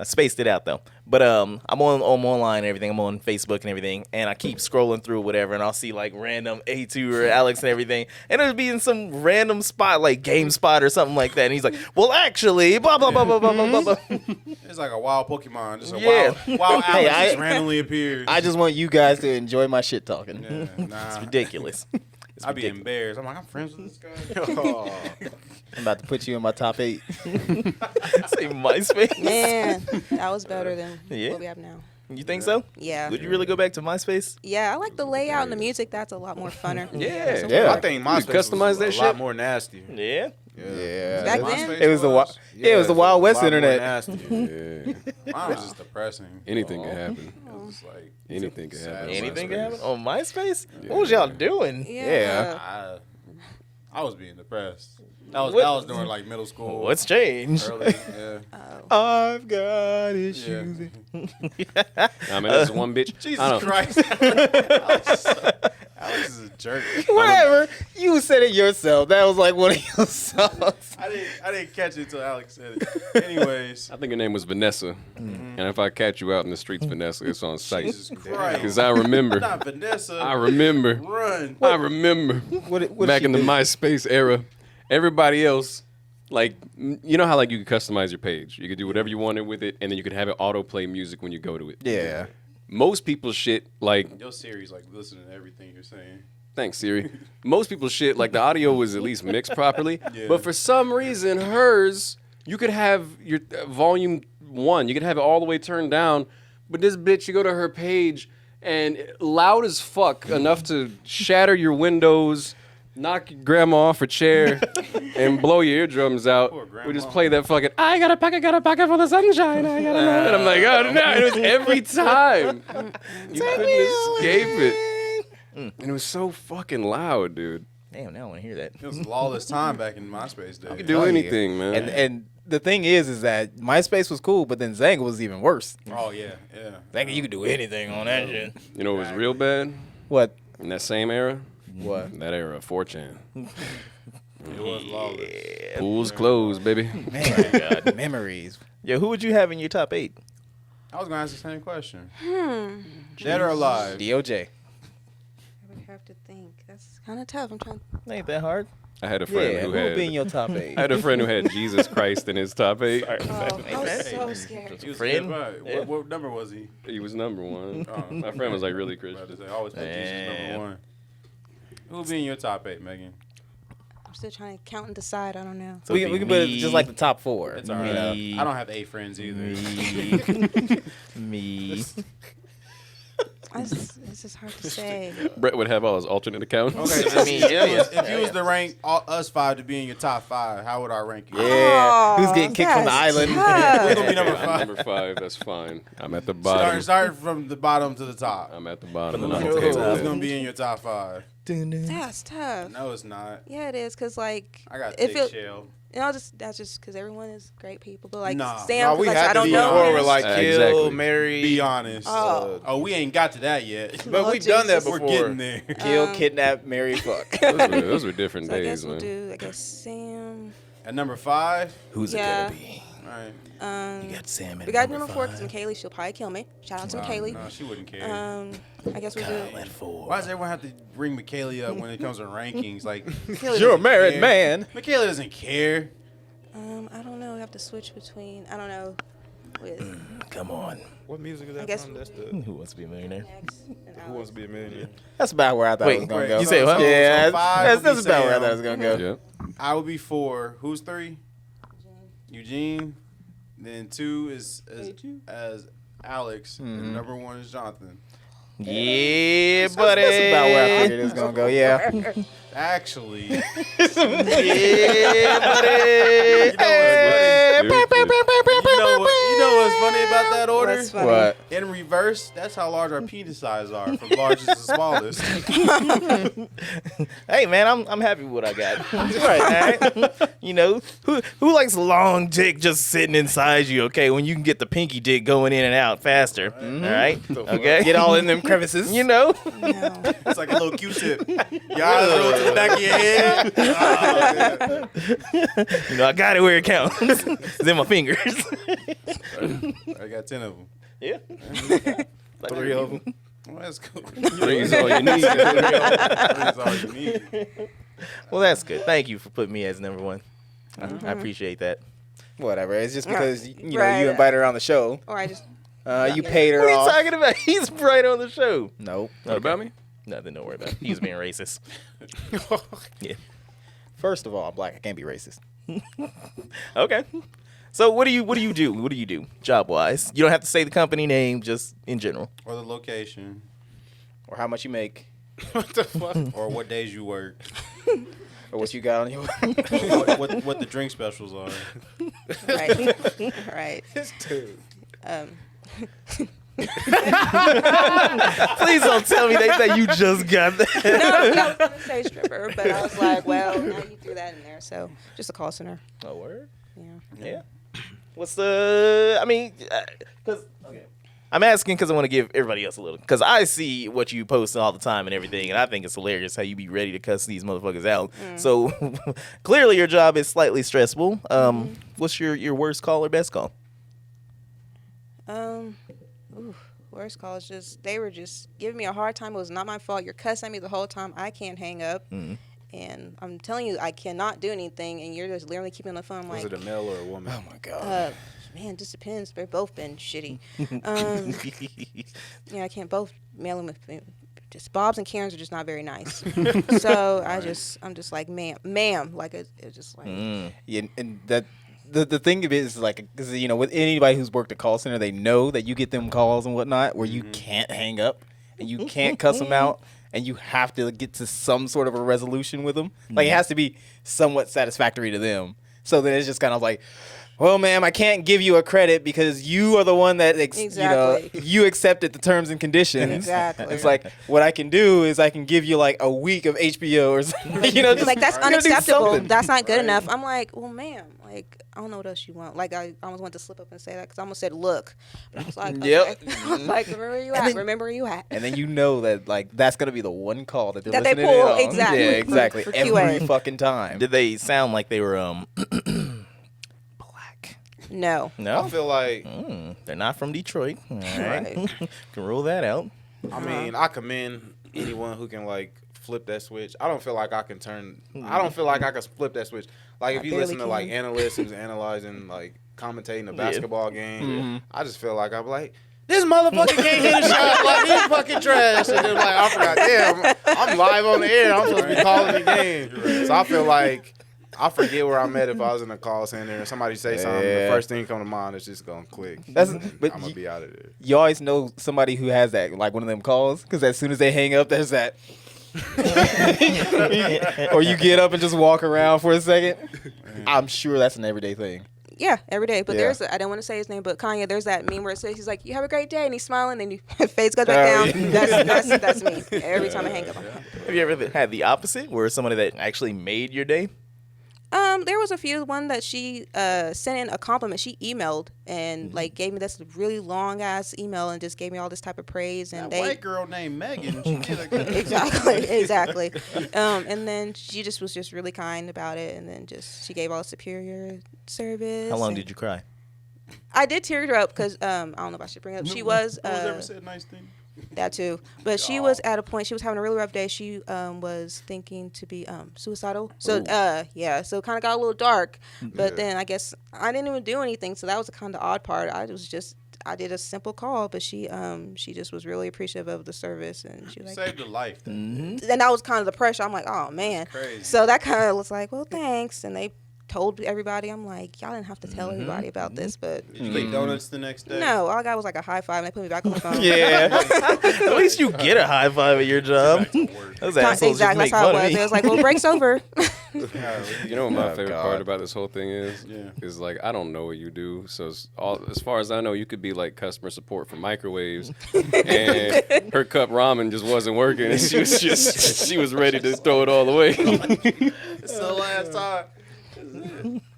Speaker 2: spaced it out though, but I'm online and everything. I'm on Facebook and everything, and I keep scrolling through whatever, and I'll see like random A2 or Alex and everything, and it'll be in some random spot like GameSpot or something like that, and he's like, well, actually, blah blah blah blah blah blah blah.
Speaker 3: It's like a wild Pokemon. Just a
Speaker 2: Yeah.
Speaker 3: wild
Speaker 4: Hey,
Speaker 3: Alex just randomly appears.
Speaker 4: I just want you guys to enjoy my shit talking.
Speaker 3: Yeah, nah.
Speaker 2: It's ridiculous.
Speaker 3: I'd be embarrassed. I'm like, I'm friends with this guy.
Speaker 4: I'm about to put you in my top 8.
Speaker 2: Say MySpace.
Speaker 1: Man, that was better than
Speaker 2: Yeah.
Speaker 1: what we have now.
Speaker 2: You think so?
Speaker 1: Yeah.
Speaker 2: Would you really go back to MySpace?
Speaker 1: Yeah, I like the layout and the music. That's a lot more funner.
Speaker 5: Yeah.
Speaker 1: So
Speaker 4: Yeah.
Speaker 6: I think MySpace
Speaker 5: customize
Speaker 6: was
Speaker 5: that
Speaker 6: a
Speaker 5: shit?
Speaker 6: lot more nastier.
Speaker 2: Yeah.
Speaker 4: Yeah.
Speaker 1: Back
Speaker 4: it-
Speaker 1: then?
Speaker 4: It was the it was the Wild West internet.
Speaker 5: Yeah.
Speaker 3: Mine was just depressing.
Speaker 5: Anything can happen.
Speaker 3: It was just like
Speaker 5: Anything can happen. on
Speaker 2: Anything can
Speaker 5: MySpace.
Speaker 2: happen on MySpace? What was y'all doing?
Speaker 1: Yeah.
Speaker 3: I was being depressed. That was during like middle school.
Speaker 2: What's changed?
Speaker 3: Early, yeah.
Speaker 4: I've got issues.
Speaker 5: I mean, that's one bitch. I don't-
Speaker 3: Christ. Alex is a jerk.
Speaker 4: Whatever. You said it yourself. That was like one of your songs.
Speaker 3: I didn't catch it until Alex said it. Anyways.
Speaker 5: I think her name was Vanessa. And if I catch you out in the streets, Vanessa, it's on site.
Speaker 3: Jesus Christ.
Speaker 5: Because I remember.
Speaker 3: Not Vanessa.
Speaker 5: I remember.
Speaker 3: Run.
Speaker 5: I remember.
Speaker 4: What
Speaker 5: Back
Speaker 4: she
Speaker 5: in the
Speaker 4: do?
Speaker 5: MySpace era, everybody else, like, you know how like you could customize your page. You could do whatever you wanted with it, and then you could have it autoplay music when you go to it.
Speaker 4: Yeah.
Speaker 5: Most people's shit, like,
Speaker 3: Your Siri's like listening to everything you're saying.
Speaker 5: thanks Siri. Most people's shit, like the audio was at least mixed properly,
Speaker 3: Yeah.
Speaker 5: but for some reason hers, you could have your volume 1, you could have it all the way turned down, but this bitch, you go to her page and loud as fuck, enough to shatter your windows, knock your grandma off her chair, and blow your eardrums out.
Speaker 3: Poor grandma.
Speaker 5: We just play that fucking I got a pocket for the sunshine. I got a and I'm like, oh no, it was every time. You couldn't escape it. And it was so fucking loud, dude.
Speaker 2: Damn, now I want to hear that.
Speaker 3: It was a lawless time back in MySpace days.
Speaker 5: You can do anything, man.
Speaker 4: And the thing is that MySpace was cool, but then Zanga was even worse.
Speaker 3: Oh yeah.
Speaker 4: Zanga, you could do anything on that shit.
Speaker 5: You know what was real bad?
Speaker 4: What?
Speaker 5: In that same era?
Speaker 4: What?
Speaker 5: That era of 4chan.
Speaker 3: It was lawless.
Speaker 5: Pools closed, baby.
Speaker 4: Man, God, memories.
Speaker 2: Yo, who would you have in your top 8?
Speaker 3: I was gonna ask the same question. Dead or alive?
Speaker 4: DOJ.
Speaker 1: I would have to think. That's kind of tough. I'm trying.
Speaker 2: Ain't that hard.
Speaker 5: I had a friend
Speaker 4: Yeah,
Speaker 5: who
Speaker 4: who would be in
Speaker 5: had.
Speaker 4: your top 8?
Speaker 5: I had a friend who had Jesus Christ in his top 8.
Speaker 1: Oh, I was so scared.
Speaker 3: He was
Speaker 2: Friend?
Speaker 3: good, right.
Speaker 2: Yeah.
Speaker 3: What number was he?
Speaker 5: He was number 1.
Speaker 3: Oh.
Speaker 5: My friend was like really
Speaker 3: About to
Speaker 5: Christian.
Speaker 3: say, always put Jesus
Speaker 2: Damn.
Speaker 3: number 1. Who would be in your top 8, Megan?
Speaker 1: I'm still trying to count and decide. I don't know.
Speaker 2: So
Speaker 4: we
Speaker 2: it'd
Speaker 4: can
Speaker 2: be
Speaker 4: put it
Speaker 2: me,
Speaker 4: just like the top 4.
Speaker 3: It's all right.
Speaker 2: Me.
Speaker 3: I don't have 8 friends either.
Speaker 2: me.
Speaker 1: It's just hard to say.
Speaker 5: Brett would have all his alternate accounts.
Speaker 3: Okay,
Speaker 2: I mean, yeah.
Speaker 3: if you was to rank us 5 to be in your top 5, how would I rank you?
Speaker 4: Yeah. Who's getting kicked from the
Speaker 1: that's
Speaker 4: island?
Speaker 1: tough.
Speaker 3: Who's gonna be number
Speaker 5: I'm
Speaker 3: 5?
Speaker 5: number 5. That's fine. I'm at the bottom.
Speaker 3: Start from the bottom to the top.
Speaker 5: I'm at the bottom. And I'm
Speaker 3: Who's
Speaker 5: okay with
Speaker 3: gonna
Speaker 5: that.
Speaker 3: be in your top 5?
Speaker 1: That's tough.
Speaker 3: No, it's not.
Speaker 1: Yeah, it is. Cause like,
Speaker 3: I got
Speaker 1: if
Speaker 3: Take
Speaker 1: it,
Speaker 3: Shell.
Speaker 1: that's just because everyone is great people. But like
Speaker 3: Nah.
Speaker 1: Sam,
Speaker 6: No,
Speaker 1: 'cause,
Speaker 6: we
Speaker 1: like,
Speaker 6: had
Speaker 1: I
Speaker 6: to
Speaker 1: don't
Speaker 6: be
Speaker 1: know
Speaker 6: before
Speaker 1: him.
Speaker 6: we're like kill,
Speaker 5: Exactly.
Speaker 6: marry.
Speaker 3: Be honest.
Speaker 1: Oh.
Speaker 3: Oh, we ain't got to that yet.
Speaker 6: But
Speaker 1: Oh,
Speaker 6: we've done that
Speaker 1: Jesus.
Speaker 6: before.
Speaker 3: We're getting there.
Speaker 4: Kill, kidnap, marry, fuck.
Speaker 5: Those were different
Speaker 1: So I
Speaker 5: days,
Speaker 1: guess we'll
Speaker 5: man.
Speaker 1: do. I guess Sam.
Speaker 3: At number 5,
Speaker 2: Who's
Speaker 1: Yeah.
Speaker 2: it gonna be?
Speaker 3: all right.
Speaker 2: You got Sam at
Speaker 1: We got number 4
Speaker 2: 5.
Speaker 1: because McKaylee, she'll probably kill me. Shout out to McKaylee.
Speaker 3: No, she wouldn't care.
Speaker 1: I guess we'll
Speaker 2: Kyle
Speaker 1: do.
Speaker 2: at 4.
Speaker 3: Why does everyone have to bring Michaela up when it comes to rankings? Like,
Speaker 4: You're a married man.
Speaker 3: Michaela doesn't care.
Speaker 1: I don't know. We have to switch between. I don't know. With
Speaker 2: Come on.
Speaker 6: What music is
Speaker 1: I
Speaker 6: that
Speaker 1: guess-
Speaker 6: from? That's the
Speaker 2: Who wants to be a millionaire?
Speaker 1: Max and
Speaker 6: Who Wants to Be a Millionaire.
Speaker 4: That's about where I thought
Speaker 2: Wait,
Speaker 4: it was going
Speaker 3: wait,
Speaker 4: to go.
Speaker 2: you say what?
Speaker 4: Yeah,
Speaker 3: So five
Speaker 4: that's
Speaker 3: would be
Speaker 4: about where I
Speaker 3: Sam.
Speaker 4: thought it was going to go.
Speaker 5: Yep.
Speaker 3: I would be 4. Who's 3? Eugene. Then 2 is as Alex. And number 1 is Jonathan.
Speaker 2: Yeah, buddy.
Speaker 4: That's about where I figured it was going to go, yeah.
Speaker 3: Actually,
Speaker 2: Yeah, buddy.
Speaker 3: you know what's funny about that order?
Speaker 1: What's funny?
Speaker 4: What?
Speaker 3: In reverse, that's how large our penis sizes are, from largest to smallest.
Speaker 2: Hey man, I'm happy with what I got. Right, all right. You know, who likes long dick just sitting inside you? Okay, when you can get the pinky dick going in and out faster. All right, okay.
Speaker 4: Get all in them crevices.
Speaker 2: You know,
Speaker 1: No.
Speaker 3: It's like a little Q-tip. Your eyes roll to the back of your head. Oh, yeah.
Speaker 2: you know, I got it where it counts. It's in my fingers.
Speaker 3: I got 10 of them.
Speaker 2: Yeah.
Speaker 6: 3 of them.
Speaker 3: Well, that's cool.
Speaker 5: Three's all you need.
Speaker 3: That's all you need.
Speaker 2: Well, that's good. Thank you for putting me as number 1. I appreciate that.
Speaker 4: Whatever. It's just because, you know,
Speaker 1: Right.
Speaker 4: you invited her on the show.
Speaker 1: Or I just.
Speaker 4: You paid her
Speaker 2: What are you
Speaker 4: off.
Speaker 2: talking about? He's right on the show.
Speaker 4: Nope.
Speaker 5: What about me?
Speaker 2: Nothing to worry about. He's being racist. Yeah.
Speaker 4: First of all, I'm black. I can't be racist.
Speaker 2: Okay. So what do you do? What do you do job wise? You don't have to say the company name, just in general.
Speaker 3: Or the location.
Speaker 4: Or how much you make.
Speaker 6: What the fuck?
Speaker 3: Or what days you work.
Speaker 4: Or what you got on your...
Speaker 3: Or what the drink specials are.
Speaker 1: Right. Right.
Speaker 6: Dude.
Speaker 2: Please don't tell me that you just got that.
Speaker 1: No, I was gonna say stripper, but I was like, well, now you threw that in there, so just a call center.
Speaker 2: Oh, word?
Speaker 1: Yeah.
Speaker 2: Yeah. What's the? I mean, because I'm asking because I want to give everybody else a little. Because I see what you post all the time and everything, and I think it's hilarious how you be ready to cuss these motherfuckers out. So clearly, your job is slightly stressful. What's your worst call or best call?
Speaker 1: Worst call is just they were just giving me a hard time. It was not my fault. You're cussing at me the whole time. I can't hang up, and I'm telling you, I cannot do anything, and you're just literally keeping on the phone. I'm
Speaker 6: Was
Speaker 1: like,
Speaker 6: it a male or a woman?
Speaker 4: Oh, my God.
Speaker 1: man, just depends. They've both been shitty. Yeah, I can't both mail them with. Just Bob's and Karen's are just not very nice. So I'm just like, ma'am, like it's just like.
Speaker 4: Yeah, and that the thing of it is like, because you know, with anybody who's worked a call center, they know that you get them calls and whatnot where you can't hang up and you can't cuss them out, and you have to get to some sort of a resolution with them. Like it has to be somewhat satisfactory to them. So then it's just kind of like, well, ma'am, I can't give you a credit because you are the one that,
Speaker 1: Exactly.
Speaker 4: you accepted the terms and conditions.
Speaker 1: Exactly.
Speaker 4: It's like, what I can do is I can give you like a week of HBO or something. Just,
Speaker 1: like that's
Speaker 4: you gotta do
Speaker 1: unacceptable.
Speaker 4: something.
Speaker 1: That's not good enough. I'm like, well, ma'am, like I don't know what else you want. Like I almost wanted to slip up and say that because I almost said look, but I was like, okay.
Speaker 4: Yep.
Speaker 1: Like remember where you at? Remember where you at?
Speaker 4: And then you know that like that's gonna be the one call that they're
Speaker 1: That they
Speaker 4: listening
Speaker 1: pull,
Speaker 4: in on.
Speaker 1: exactly,
Speaker 4: Yeah, exactly.
Speaker 1: for
Speaker 4: Every
Speaker 1: QA.
Speaker 4: fucking time.
Speaker 2: Did they sound like they were black?
Speaker 1: No.
Speaker 2: No.
Speaker 6: I feel like,
Speaker 2: They're not from Detroit. All right.
Speaker 1: Right.
Speaker 2: Can rule that out.
Speaker 6: I mean, I commend anyone who can like flip that switch. I don't feel like I can flip that switch. Like if
Speaker 1: I
Speaker 6: you
Speaker 1: barely
Speaker 6: listen to like
Speaker 1: can.
Speaker 6: analysts who's analyzing, like commentating a basketball game,
Speaker 4: Mm-hmm.
Speaker 6: I just feel like I'm like, this motherfucker can't hit a shot. Like he's fucking trash. And then like I forgot, damn, I'm live on the air. I'm supposed to be calling the game. So I feel like I forget where I'm at if I was in a call center and somebody say something. The
Speaker 4: Yeah.
Speaker 6: first thing come to mind is just gonna click.
Speaker 4: But
Speaker 6: I'm gonna be out of there.
Speaker 4: you always know somebody who has that, like one of them calls, because as soon as they hang up, there's that. Or you get up and just walk around for a second. I'm sure that's an everyday thing.
Speaker 1: Yeah, every day. But
Speaker 4: Yeah.
Speaker 1: I don't want to say his name, but Kanye, there's that meme where it says he's like, "You have a great day," and he's smiling, and face goes back
Speaker 4: Oh,
Speaker 1: down. That's me. Every time I hang up.
Speaker 2: Have you ever had the opposite, where somebody that actually made your day?
Speaker 1: There was a few. One that she sent in a compliment. She emailed and like gave me this really long ass email and just gave me all this type of praise. And
Speaker 3: That white girl named Megan. She did a
Speaker 1: exactly. And then she just was just really kind about it. And then she gave all superior service.
Speaker 2: How long
Speaker 1: and
Speaker 2: did you cry?
Speaker 1: I did tear her up because I don't know if I should bring it up. She was
Speaker 3: No one's ever said a nice thing.
Speaker 1: that too, but she was at a point. She was having a really rough day. She was thinking to be suicidal. So so kind of got a little dark. But then I guess I didn't even do anything. So that was the kind of odd part. I did a simple call, but she just was really appreciative of the service, and she was like,
Speaker 3: Saved a life.
Speaker 1: and that was kind of the pressure. I'm like, oh man.
Speaker 3: Crazy.
Speaker 1: So that kind of was like, well, thanks, and they told everybody. I'm like, y'all didn't have to tell everybody about this, but
Speaker 3: Did you eat donuts the next day?
Speaker 1: no, all I got was like a high five, and they put me back on the phone.
Speaker 4: Yeah.
Speaker 2: At least you get a high five at your job. Those assholes just
Speaker 1: Exactly,
Speaker 2: make
Speaker 1: that's how
Speaker 2: fun
Speaker 1: it
Speaker 2: of
Speaker 1: was.
Speaker 2: me.
Speaker 1: It was like, well, break's over.
Speaker 5: You know what my
Speaker 4: Oh,
Speaker 5: favorite
Speaker 4: God.
Speaker 5: part about this whole thing is?
Speaker 3: Yeah.
Speaker 5: Is like I don't know what you do. So as far as I know, you could be like customer support for microwaves, and her cup ramen just wasn't working, and she was ready to throw it all away.
Speaker 3: It's the last time.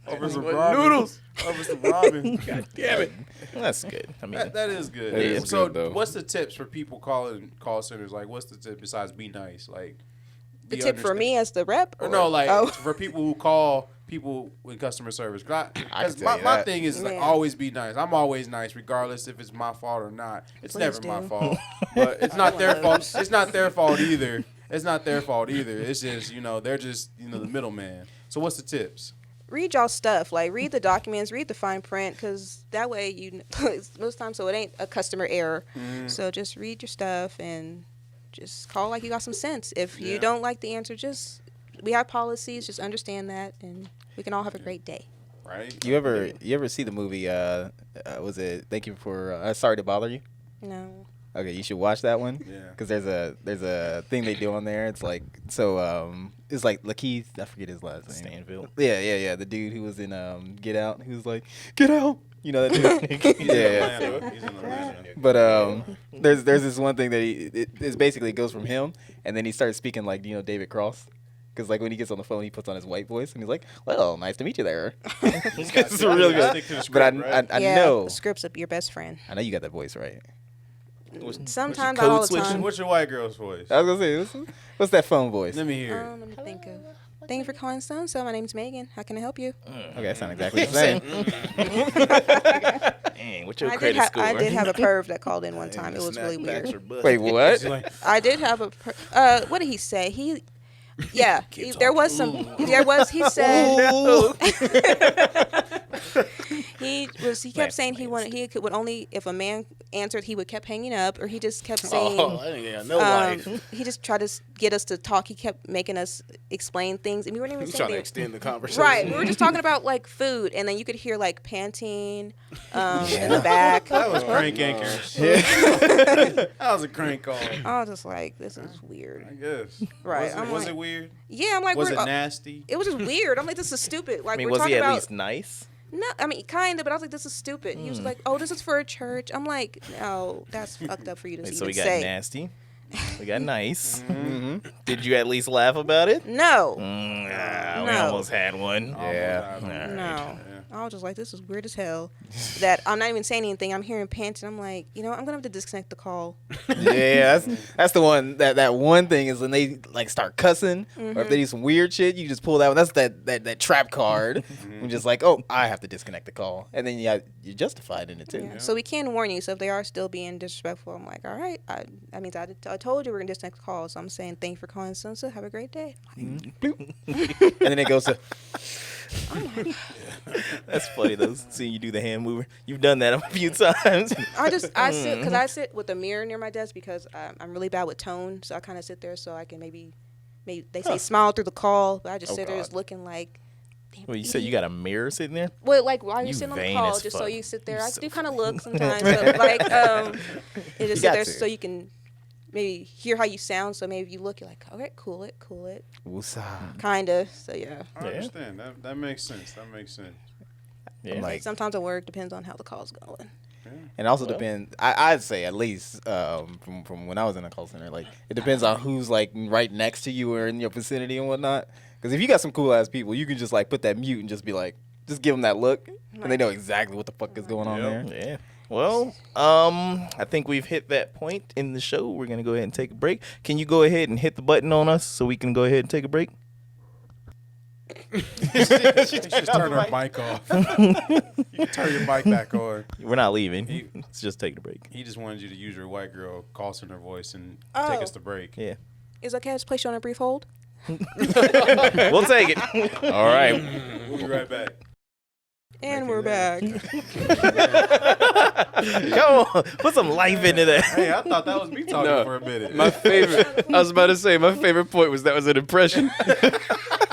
Speaker 3: Over some noodles. Over some ramen. God damn it.
Speaker 2: That's good. I mean,
Speaker 3: That is good.
Speaker 5: That is
Speaker 3: So
Speaker 5: good, though.
Speaker 3: what's the tips for people calling call centers? Like, what's the tip besides be nice? Like,
Speaker 1: The
Speaker 3: be
Speaker 1: tip for
Speaker 3: understand-
Speaker 1: me as the rep?
Speaker 3: Or no, like
Speaker 1: Oh.
Speaker 3: for people who call people with customer service.
Speaker 4: I
Speaker 3: Because
Speaker 4: can tell you
Speaker 3: my
Speaker 4: that.
Speaker 3: thing is like
Speaker 1: Yeah.
Speaker 3: always be nice. I'm always nice, regardless if it's my fault or not. It's
Speaker 1: Please
Speaker 3: never
Speaker 1: do.
Speaker 3: my fault, but it's not their fault. It's not their fault either. It's not their fault either. It's just they're just the middleman. So what's the tips?
Speaker 1: Read y'all stuff. Like, read the documents, read the fine print, because that way most times, so it ain't a customer error. So just read your stuff and just call like you got some sense. If you don't like the answer, we have policies, just understand that, and we can all have a great day.
Speaker 3: Right?
Speaker 4: You ever see the movie? Was it Thank You for Sorry to Bother You?
Speaker 1: No.
Speaker 4: Okay, you should watch that one.
Speaker 3: Yeah.
Speaker 4: Because there's a thing they do on there. It's like it's like Lakeith. I forget his last name.
Speaker 2: Stanfield.
Speaker 4: Yeah. The dude who was in Get Out. He was like, get out. You know that dude. yeah.
Speaker 3: He's in Atlanta.
Speaker 4: But there's this one thing that it basically goes from him, and then he starts speaking like David Cross. Because like when he gets on the phone, he puts on his white voice, and he's like, "Well, nice to meet you there." It's really good.
Speaker 3: Stick to the
Speaker 4: But
Speaker 3: script, right?
Speaker 4: I
Speaker 1: Yeah,
Speaker 4: know
Speaker 1: the script's your best friend.
Speaker 4: I know you got that voice right.
Speaker 1: Sometimes,
Speaker 2: code
Speaker 1: not all the
Speaker 2: switching?
Speaker 1: time.
Speaker 3: What's your white girl's voice?
Speaker 4: I was gonna say, what's that phone voice?
Speaker 3: Let me hear it.
Speaker 1: Let me think of. Thank you for calling so my name's Megan. How can I help you?
Speaker 4: Okay, that sounds exactly the same.
Speaker 2: Dang, what's your
Speaker 1: I did,
Speaker 2: credit score?
Speaker 1: I did have a perv that called in one time. It was really weird.
Speaker 4: Wait, what?
Speaker 1: I did have a. What did he say? He there was some. He said. He kept saying he would only if a man answered he would kept hanging up, or he just kept saying.
Speaker 6: I didn't get no life.
Speaker 1: He just tried to get us to talk. He kept making us explain things, and we weren't even
Speaker 6: He's
Speaker 1: saying
Speaker 6: trying to
Speaker 1: they-
Speaker 6: extend the conversation.
Speaker 1: Right, we were just talking about like food, and then you could hear like panting in the back.
Speaker 3: That was crank anchors. That was a crank call.
Speaker 1: I was just like, this is weird.
Speaker 3: I guess.
Speaker 1: Right,
Speaker 3: Was
Speaker 1: I'm
Speaker 3: it
Speaker 1: like-
Speaker 3: weird?
Speaker 1: Yeah, I'm like,
Speaker 3: Was
Speaker 1: we're-
Speaker 3: it nasty?
Speaker 1: it was just weird. I'm like, this is stupid. Like,
Speaker 2: I mean,
Speaker 1: we're
Speaker 2: was
Speaker 1: talking
Speaker 2: he at
Speaker 1: about.
Speaker 2: least nice?
Speaker 1: No, I mean, kind of, but I was like, this is stupid. He was like, oh, this is for a church. I'm like, no, that's fucked up for you to
Speaker 2: So we
Speaker 1: even
Speaker 2: got
Speaker 1: say.
Speaker 2: nasty. We got nice. Did you at least laugh about it?
Speaker 1: No.
Speaker 2: We
Speaker 1: No.
Speaker 2: almost had one.
Speaker 4: Yeah.
Speaker 1: No. I was just like, this is weird as hell. That I'm not even saying anything. I'm hearing panting. I'm like, you know, I'm going to have to disconnect the call.
Speaker 4: Yeah, that's the one. That one thing is when they like start cussing, or if they do some weird shit, you just pull that one. That's that trap card. And just like, oh, I have to disconnect the call, and then you're justified in it too.
Speaker 1: Yeah. So we can warn you. So if they are still being disrespectful, I'm like, all right. I mean, I told you we're going to disconnect the call. So I'm saying thank you for calling Sunset. Have a great day.
Speaker 4: And then it goes to.
Speaker 2: That's funny though. Seeing you do the hand mover. You've done that a few times.
Speaker 1: I sit with a mirror near my desk because I'm really bad with tone. So I kind of sit there so I can maybe they say smile through the call, but I just sit there just looking like. Damn,
Speaker 2: Well, you said you got a mirror sitting there?
Speaker 1: Well, like while you're
Speaker 2: You
Speaker 1: sitting on the
Speaker 2: vain
Speaker 1: call,
Speaker 2: as
Speaker 1: just so
Speaker 2: fuck.
Speaker 1: you sit there.
Speaker 2: You
Speaker 1: I
Speaker 2: so
Speaker 1: do kind of look sometimes, but like you just sit
Speaker 4: got
Speaker 1: there
Speaker 4: to.
Speaker 1: so you can maybe hear how you sound. So maybe if you look, you're like, okay, cool it,
Speaker 4: Woosah.
Speaker 1: kinda. So yeah.
Speaker 3: I understand. That makes sense. That makes sense.
Speaker 2: Yeah.
Speaker 4: Like,
Speaker 1: Sometimes it works. Depends on how the call's going.
Speaker 4: and also depends. I'd say at least from when I was in a call center, like it depends on who's like right next to you or in your vicinity and whatnot. Because if you got some cool ass people, you can just like put that mute and just be like, just give them that look, and they know exactly what the fuck is going on there.
Speaker 2: Yeah. Well, I think we've hit that point in the show. We're gonna go ahead and take a break. Can you go ahead and hit the button on us so we can go ahead and take a break?
Speaker 3: Just turn her mic off. You can turn your mic back on.
Speaker 2: We're not leaving. Let's just take a break.
Speaker 3: He just wanted you to use your white girl call center voice and
Speaker 1: Oh.
Speaker 3: take us to break.
Speaker 2: Yeah.
Speaker 1: Is it okay to place you on a brief hold?
Speaker 2: We'll take it.
Speaker 4: All right.
Speaker 3: We'll be right back.
Speaker 1: And we're back.
Speaker 2: Come on, put some life into that.
Speaker 3: Hey, I thought that was me talking
Speaker 5: No.
Speaker 3: for a minute.
Speaker 5: My favorite. I was about to say my favorite point was that was an impression,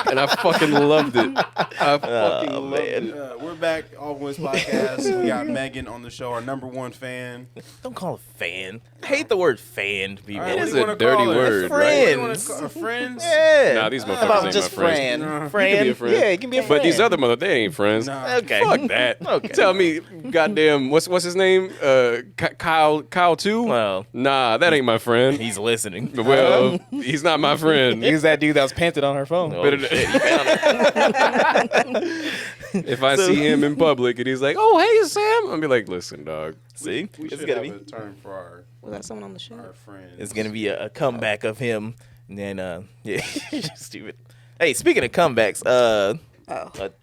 Speaker 5: and I fucking loved it. I fucking loved it.
Speaker 3: We're back on Woods Podcast. We got Megan on the show, our number one fan.
Speaker 2: Don't call it fan. I hate the word fan, people.
Speaker 3: All right,
Speaker 5: It
Speaker 3: what
Speaker 5: is
Speaker 3: do you
Speaker 5: a
Speaker 3: wanna
Speaker 5: dirty
Speaker 3: call her?
Speaker 5: word,
Speaker 3: What do you wanna
Speaker 2: Friends.
Speaker 3: call her? Friends?
Speaker 2: Yeah.
Speaker 5: Nah, these
Speaker 4: How
Speaker 5: motherfuckers
Speaker 4: about
Speaker 5: ain't
Speaker 4: just
Speaker 5: my friends.
Speaker 4: friend?
Speaker 2: Friend?
Speaker 5: You can be a friend.
Speaker 4: Yeah, it can be a friend.
Speaker 5: But these other mother, they ain't friends.
Speaker 3: Nah.
Speaker 2: Okay.
Speaker 5: Fuck that.
Speaker 2: Okay.
Speaker 5: Tell me, goddamn, what's his name? Kyle too?
Speaker 2: Well,
Speaker 5: Nah, that ain't my friend.
Speaker 2: he's listening.
Speaker 5: Well, he's not my friend.
Speaker 4: He was that dude that was panted on her phone.
Speaker 2: Oh,
Speaker 5: But
Speaker 2: shit, he found it.
Speaker 5: if I see him in public and he's like, "Oh, hey, Sam," I'll be like, "Listen, dog."
Speaker 2: See,
Speaker 3: We
Speaker 2: it's
Speaker 3: should
Speaker 2: gonna
Speaker 3: have
Speaker 2: be.
Speaker 3: a term for
Speaker 1: Was that someone on the show?
Speaker 3: our friends.
Speaker 2: It's gonna be a comeback of him. And then, yeah, stupid. Hey, speaking of comebacks,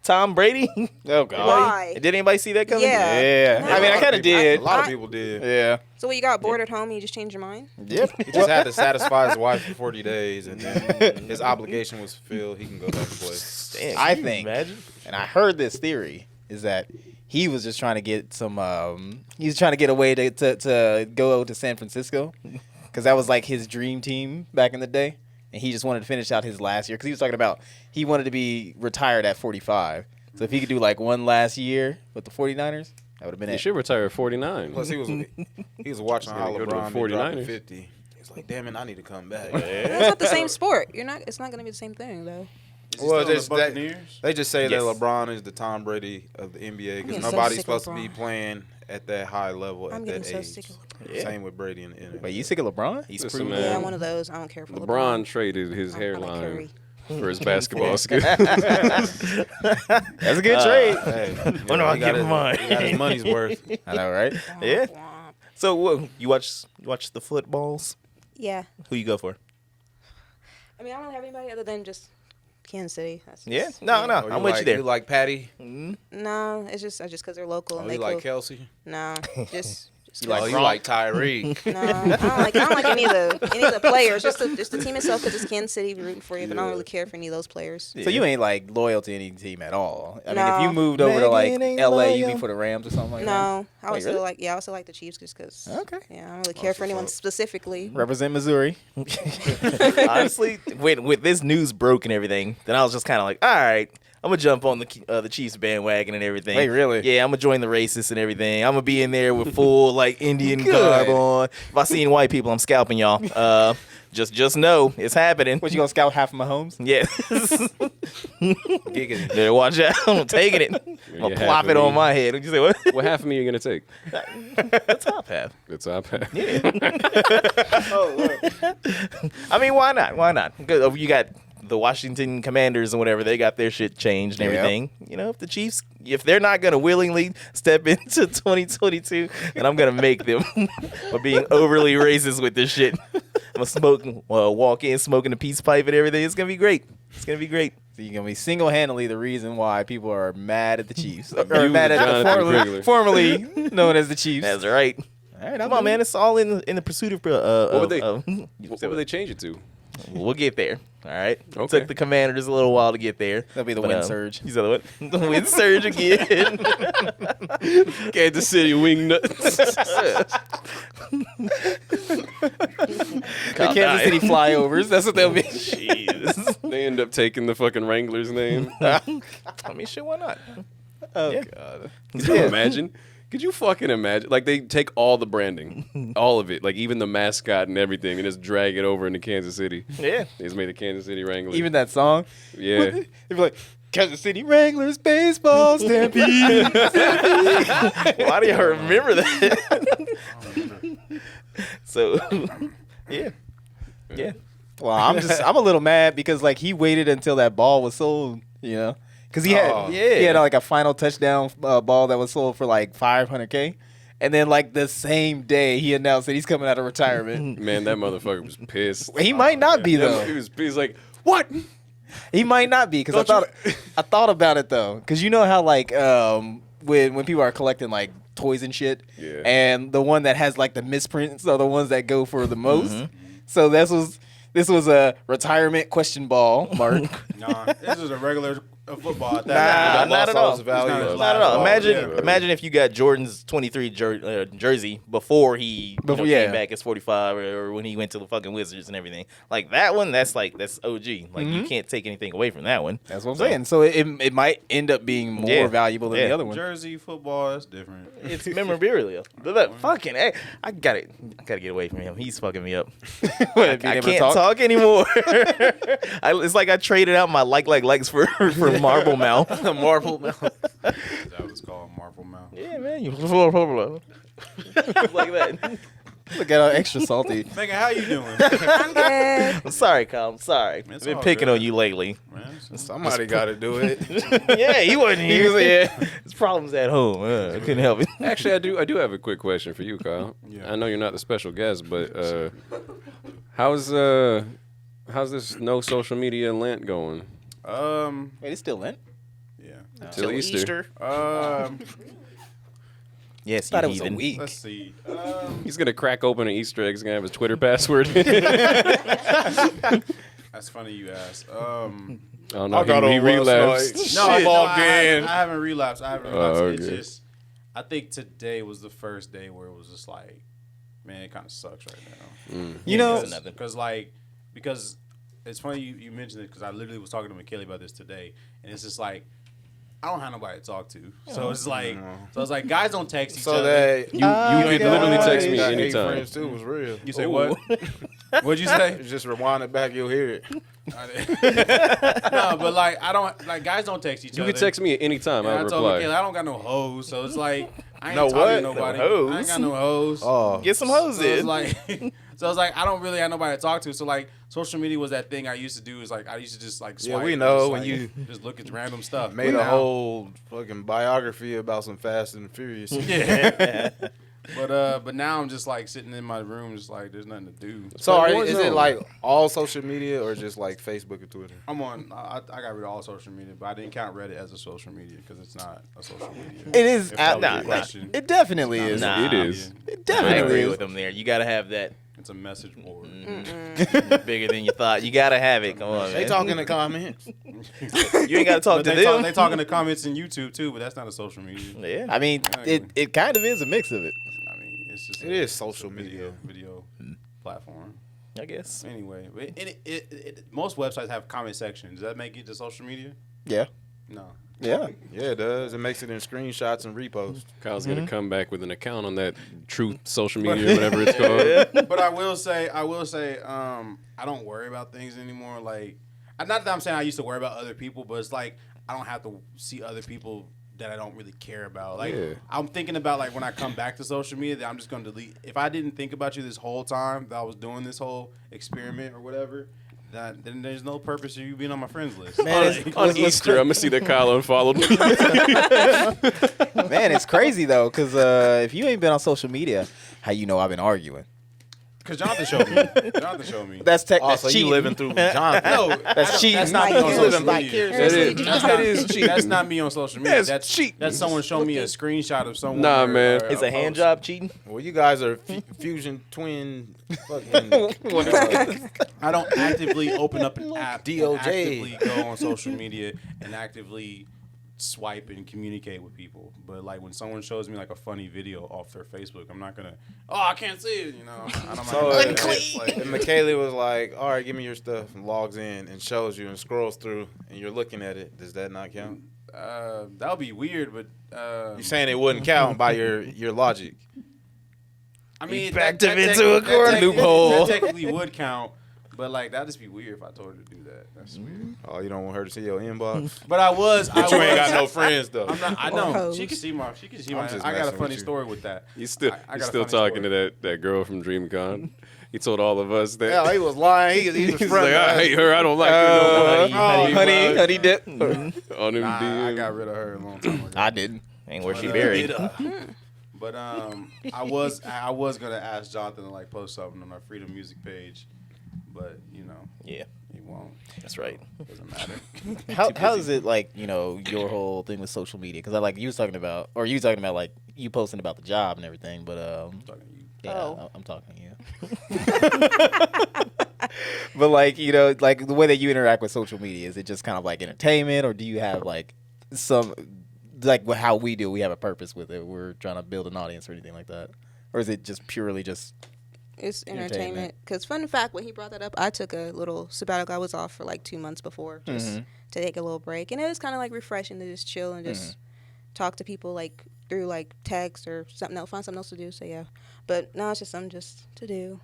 Speaker 2: Tom Brady.
Speaker 4: Oh god.
Speaker 1: Why?
Speaker 2: Did anybody see that coming?
Speaker 1: Yeah.
Speaker 4: Yeah.
Speaker 1: No.
Speaker 4: I mean, I kind of did.
Speaker 6: A lot of people did.
Speaker 4: Yeah.
Speaker 1: So when you got bored at home and you just changed your mind?
Speaker 4: Yep.
Speaker 6: He just had to satisfy his wife for 40 days, and then his obligation was fulfilled. He can go back to play.
Speaker 2: Damn,
Speaker 4: I
Speaker 2: can you
Speaker 4: think,
Speaker 2: imagine?
Speaker 4: and I heard this theory is that he was just trying to get some. He was trying to get away to go to San Francisco, because that was like his dream team back in the day, and he just wanted to finish out his last year. Because he was talking about he wanted to be retired at 45. So if he could do like one last year with the 49ers, that would have been
Speaker 5: He
Speaker 4: it.
Speaker 5: should retire at 49.
Speaker 6: Plus, he was watching how
Speaker 5: gonna go to
Speaker 6: LeBron
Speaker 5: the
Speaker 6: be dropping
Speaker 5: 49ers.
Speaker 6: 50. He's like, damn it, I need to come back.
Speaker 1: That's not the same sport. It's not gonna be the same thing though.
Speaker 3: Is he
Speaker 6: Well,
Speaker 3: still on
Speaker 6: just
Speaker 3: the
Speaker 6: that-
Speaker 3: Buccaneers?
Speaker 6: They just say
Speaker 2: Yes.
Speaker 6: that LeBron is the Tom Brady of the NBA
Speaker 1: I'm
Speaker 6: because
Speaker 1: getting so
Speaker 6: nobody's
Speaker 1: sick of
Speaker 6: supposed to be
Speaker 1: LeBron.
Speaker 6: playing at that high level
Speaker 1: I'm
Speaker 6: at
Speaker 1: getting
Speaker 6: that
Speaker 1: so
Speaker 6: age.
Speaker 1: sick of LeBron.
Speaker 2: Yeah.
Speaker 6: Same with Brady and the NBA.
Speaker 4: Wait, you sick of LeBron?
Speaker 2: He's
Speaker 5: Listen,
Speaker 2: proven.
Speaker 5: man.
Speaker 1: Yeah, one of those. I don't care for
Speaker 5: LeBron traded his
Speaker 1: I like
Speaker 5: hairline
Speaker 1: Curry.
Speaker 5: for his basketball skills.
Speaker 4: That's a good trade.
Speaker 6: Hey,
Speaker 2: When do I
Speaker 6: he got
Speaker 2: give him mine?
Speaker 6: He got his money's worth.
Speaker 4: I know, right?
Speaker 2: Yeah. So you watch the footballs?
Speaker 1: Yeah.
Speaker 2: Who you go for?
Speaker 1: I mean, I don't really have anybody other than just Kansas City. That's
Speaker 2: Yeah.
Speaker 1: just-
Speaker 2: No.
Speaker 6: Oh,
Speaker 2: I'm with you there.
Speaker 6: You like Patty?
Speaker 1: No, it's just because they're local
Speaker 6: Oh,
Speaker 1: and
Speaker 6: you
Speaker 1: they
Speaker 6: like
Speaker 1: cool.
Speaker 6: Kelsey?
Speaker 1: No, just
Speaker 6: Oh, you like Tyreek?
Speaker 1: no. I don't like any of the players. Just the team itself because it's Kansas City rooting for you, but I don't really care for any of those players.
Speaker 4: So you ain't like loyal to any team at all. I mean,
Speaker 1: No.
Speaker 4: if you moved over to like
Speaker 2: Megan ain't
Speaker 4: LA, you'd
Speaker 2: loyal.
Speaker 4: be for the Rams or something like that.
Speaker 1: No, I
Speaker 4: Wait,
Speaker 1: would still
Speaker 4: really?
Speaker 1: like. Yeah, I would still like the Chiefs just because.
Speaker 4: Okay.
Speaker 1: Yeah, I don't really care for anyone specifically.
Speaker 4: Represent Missouri.
Speaker 2: Honestly, with this news broke and everything, then I was just kind of like, all right, I'm gonna jump on the Chiefs bandwagon and everything.
Speaker 4: Wait, really?
Speaker 2: Yeah, I'm gonna join the racists and everything. I'm gonna be in there with full like Indian garb on. If I seen white people, I'm scalping y'all. Just know it's happening.
Speaker 4: What, you gonna scout half of my homes?
Speaker 2: Yeah.
Speaker 6: Giggity.
Speaker 2: Better watch out. I'm taking it. I'm gonna
Speaker 5: Yeah,
Speaker 2: plop
Speaker 5: half
Speaker 2: it
Speaker 5: of
Speaker 2: on
Speaker 5: me.
Speaker 2: my head. What'd you say? What?
Speaker 5: What half of me are you gonna take?
Speaker 2: The top half.
Speaker 5: The top half.
Speaker 2: I mean, why not? Why not? 'Cause you got the Washington Commanders and whatever. They got their shit changed and
Speaker 4: Yep.
Speaker 2: everything. You know, if the Chiefs, if they're not going to willingly step into 2022, then I'm going to make them by being overly racist with this shit. I'm going to walk in smoking a peace pipe and everything. It's going to be great. It's going to be great.
Speaker 4: So you're gonna be single-handedly the reason why people are mad at the Chiefs, or
Speaker 5: You,
Speaker 4: mad at the
Speaker 5: Jonathan
Speaker 4: formerly known as the Chiefs.
Speaker 2: That's right.
Speaker 4: All right,
Speaker 2: Come on, man. It's all in the pursuit of.
Speaker 5: What would they?
Speaker 2: of-
Speaker 5: What would they change it to?
Speaker 2: We'll get there. All right.
Speaker 5: Okay.
Speaker 2: Took the Commanders a little while to get there.
Speaker 4: That'll be the
Speaker 2: But,
Speaker 4: wind surge.
Speaker 2: You said what? The wind surge again.
Speaker 5: Kansas City wing nuts.
Speaker 4: The Kansas City flyovers. That's what they'll be.
Speaker 2: Jeez.
Speaker 5: They end up taking the fucking Wrangler's name.
Speaker 2: I mean, shit. Why not?
Speaker 4: Oh
Speaker 2: Yeah.
Speaker 4: God.
Speaker 5: Could you imagine? Could you fucking imagine? Like, they take all the branding, all of it, like even the mascot and everything, and just drag it over into Kansas City.
Speaker 2: Yeah.
Speaker 5: They just made the Kansas City Wranglers.
Speaker 4: Even that song.
Speaker 5: Yeah.
Speaker 4: They'd be like, Kansas City Wranglers baseball stampede.
Speaker 2: Why do y'all remember that? So, yeah. Yeah.
Speaker 4: Well, I'm a little mad because like he waited until that ball was sold, you know, because he had he had like a final touchdown ball that was sold for like $500K, and then like the same day he announced that he's coming out of retirement.
Speaker 5: Man, that motherfucker was pissed.
Speaker 4: He might not be though.
Speaker 5: He was like, what?
Speaker 4: He might not be because I thought about it though, because you know how like when people are collecting like toys and shit,
Speaker 5: Yeah.
Speaker 4: and the one that has like the misprints are the ones that go for the most. So this was a retirement question ball, Mark.
Speaker 3: Nah, this is a regular football at
Speaker 2: Nah,
Speaker 3: that.
Speaker 2: not at all.
Speaker 6: Lost value.
Speaker 3: It's
Speaker 2: Not at all.
Speaker 3: Yeah.
Speaker 2: Imagine if you got Jordan's 23 jersey before he came back as 45 or when he went to the fucking Wizards and everything. Like that one, that's OG. Like you can't take anything away from that one.
Speaker 4: That's what I'm saying. So it might end up being more valuable than the other one.
Speaker 3: Jersey football, that's different.
Speaker 2: It's memorabilia. But look, fucking, hey, I gotta get away from him. He's fucking me up. I can't talk anymore. It's like I traded out my likes for Marble Mouth.
Speaker 6: Marble Mouth.
Speaker 3: That was called Marble Mouth.
Speaker 2: Yeah, man, you like that.
Speaker 4: Look at how extra salty.
Speaker 3: Megan, how you doing?
Speaker 1: I'm good.
Speaker 2: I'm sorry, Kyle. I'm sorry.
Speaker 3: It's
Speaker 2: I've been
Speaker 3: all
Speaker 2: picking
Speaker 3: good.
Speaker 2: on you lately.
Speaker 3: Man,
Speaker 6: Somebody got to do it.
Speaker 2: Yeah, he wasn't here. His problems at home. I couldn't help it.
Speaker 5: Actually, I do have a quick question for you, Kyle.
Speaker 3: Yeah.
Speaker 5: I know you're not the special guest, but how's this no social media Lent going?
Speaker 4: Wait, it's still Lent?
Speaker 3: yeah.
Speaker 5: Till Easter.
Speaker 2: Yes,
Speaker 4: Thought
Speaker 2: you
Speaker 4: it was a
Speaker 2: heathen.
Speaker 4: week.
Speaker 3: Let's see.
Speaker 5: He's gonna crack open an Easter egg. He's gonna have his Twitter password.
Speaker 3: That's funny you asked.
Speaker 5: Oh no,
Speaker 6: I got
Speaker 5: he
Speaker 6: on
Speaker 5: relapsed.
Speaker 6: last
Speaker 3: No,
Speaker 6: night.
Speaker 3: I
Speaker 6: in.
Speaker 3: haven't relapsed. It's
Speaker 5: okay.
Speaker 3: just, I think today was the first day where it was just like, man, it kind of sucks right now.
Speaker 4: You know,
Speaker 3: Because it's funny you mentioned it because I literally was talking to McKelly about this today, and it's just like, I don't have nobody to talk to, so it's like, guys don't text each
Speaker 6: So
Speaker 3: other.
Speaker 6: that
Speaker 5: You could literally text me
Speaker 6: got 8
Speaker 5: anytime.
Speaker 6: friends too was real.
Speaker 3: You say what? What'd you say?
Speaker 6: Just rewind it back, you'll hear it.
Speaker 3: No, but like I don't like guys don't text each
Speaker 5: You
Speaker 3: other.
Speaker 5: could text me at any time.
Speaker 3: And
Speaker 5: I'll
Speaker 3: I told
Speaker 5: reply.
Speaker 3: McKelly I don't got no hoes, so it's like I ain't
Speaker 6: No
Speaker 3: talking
Speaker 6: what?
Speaker 3: to nobody.
Speaker 2: No
Speaker 3: I ain't
Speaker 2: hoes?
Speaker 3: got no hoes.
Speaker 6: Oh,
Speaker 2: Get some hoes
Speaker 3: So it's
Speaker 2: in.
Speaker 3: like, so it's like I don't really have nobody to talk to. So like, social media was that thing I used to do. Is like I used to just like swipe.
Speaker 6: Yeah, we
Speaker 3: and
Speaker 6: know
Speaker 3: just,
Speaker 6: when
Speaker 3: like,
Speaker 6: you
Speaker 3: just look at random stuff.
Speaker 6: made
Speaker 3: But
Speaker 6: a
Speaker 3: now-
Speaker 6: whole fucking biography about some Fast and Furious.
Speaker 3: Yeah. But now I'm just like sitting in my room, just like there's nothing to do.
Speaker 6: So
Speaker 5: Like
Speaker 6: is it
Speaker 5: Warzone.
Speaker 6: like all social media or just like Facebook and Twitter?
Speaker 3: I'm on. I got rid of all social media, but I didn't count Reddit as a social media because it's not a social media.
Speaker 4: it is.
Speaker 3: If that was
Speaker 2: nah,
Speaker 3: your
Speaker 2: nah.
Speaker 3: question.
Speaker 4: It definitely is.
Speaker 2: Nah.
Speaker 5: It is.
Speaker 4: It
Speaker 2: I
Speaker 4: definitely
Speaker 2: agree
Speaker 4: is.
Speaker 2: with him there. You gotta have that
Speaker 3: It's a message board.
Speaker 2: bigger than you thought. You gotta have it. Come on,
Speaker 6: They
Speaker 2: man.
Speaker 6: talk in the comments.
Speaker 2: You ain't gotta talk
Speaker 3: But
Speaker 2: to
Speaker 3: they
Speaker 2: them.
Speaker 3: they talk in the comments in YouTube too, but that's not a social media.
Speaker 2: Yeah.
Speaker 4: I mean, it kind of is a mix of it.
Speaker 3: I mean, it's just
Speaker 6: It is
Speaker 3: it's
Speaker 6: social
Speaker 3: a
Speaker 6: media.
Speaker 3: video platform.
Speaker 2: I guess.
Speaker 3: Anyway, most websites have comment section. Does that make it to social media?
Speaker 4: Yeah.
Speaker 3: No.
Speaker 4: Yeah.
Speaker 6: Yeah, it does. It makes it in screenshots and reposts.
Speaker 5: Kyle's gonna come back with an account on that Truth social media, whatever it's called.
Speaker 3: But I will say, I don't worry about things anymore. Like, not that I'm saying I used to worry about other people, but it's like I don't have to see other people that I don't really care about. Like I'm thinking about like when I come back to social media that I'm just going to delete. If I didn't think about you this whole time that I was doing this whole experiment or whatever, then there's no purpose of you being on my friends list.
Speaker 5: Man, on Easter, I'm gonna see that Kyle unfollowed me.
Speaker 4: Man, it's crazy though, because if you ain't been on social media, how you know I've been arguing?
Speaker 3: Because Jonathan showed me. Jonathan showed me.
Speaker 4: That's
Speaker 6: Also,
Speaker 4: cheating.
Speaker 6: you living through Jonathan.
Speaker 3: No,
Speaker 4: That's cheating.
Speaker 3: That's not me on social media.
Speaker 5: That is cheating.
Speaker 3: That's not me on social media.
Speaker 5: That's cheating.
Speaker 3: That's someone showing me a screenshot of someone.
Speaker 5: Nah, man.
Speaker 2: It's a hand job cheating.
Speaker 6: Well, you guys are fusion twin. Fucking.
Speaker 3: I don't actively open up an app,
Speaker 6: DOJ.
Speaker 3: and actively go on social media, and actively swipe and communicate with people. But like when someone shows me like a funny video off their Facebook, I'm not gonna. Oh, I can't see it. You know. I don't
Speaker 6: So
Speaker 3: like
Speaker 6: if Michaela was like, "All right, give me your stuff," and logs in and shows you and scrolls through, and you're looking at it, does that not count?
Speaker 3: that would be weird, but
Speaker 6: You're saying it wouldn't count by your logic.
Speaker 3: I mean,
Speaker 2: backed him into a corner.
Speaker 3: Loophole. That technically would count, but like that'd just be weird if I told her to do that. That's weird.
Speaker 6: Oh, you don't want her to see your inbox?
Speaker 3: But I was.
Speaker 6: But you ain't got no friends though.
Speaker 3: I'm not, I
Speaker 1: Or
Speaker 3: know.
Speaker 1: hoes.
Speaker 3: She can see my. She can see
Speaker 6: I'm
Speaker 3: my.
Speaker 6: just
Speaker 3: I got a
Speaker 6: messing
Speaker 3: funny
Speaker 6: with you.
Speaker 3: story with that.
Speaker 5: He's still
Speaker 3: I got
Speaker 5: he's
Speaker 3: a
Speaker 5: still
Speaker 3: funny
Speaker 5: talking
Speaker 3: story.
Speaker 5: to that girl from DreamCon. He told all of us that.
Speaker 6: Yeah, he was lying. He was
Speaker 5: He's
Speaker 6: fronting.
Speaker 5: like, I hate her. I don't like her no more.
Speaker 4: honey dip.
Speaker 5: On him
Speaker 3: Nah, I
Speaker 5: DM.
Speaker 3: got rid of her a long time ago.
Speaker 4: I didn't.
Speaker 2: Ain't where she buried.
Speaker 3: But I was gonna ask Jonathan to like post something on our Freedom Music page, but you know
Speaker 2: Yeah,
Speaker 3: he won't.
Speaker 2: that's right.
Speaker 3: Doesn't matter.
Speaker 4: How is it like, you know, your whole thing with social media? Because I like you was talking about like you posting about the job and everything, but
Speaker 3: Talking to you.
Speaker 4: yeah,
Speaker 1: Oh.
Speaker 4: I'm talking to you. But like, you know, like the way that you interact with social media, is it just kind of like entertainment, or do you have like some like how we do? We have a purpose with it. We're trying to build an audience or anything like that, or is it just purely just?
Speaker 1: It's
Speaker 4: Entertainment.
Speaker 1: entertainment. Because fun fact, when he brought that up, I took a little sabbatical. I was off for like 2 months before, just to take a little break, and it was kind of like refreshing to just chill and just talk to people like through like text or something else, find something else to do. So yeah, but now it's just something just to do.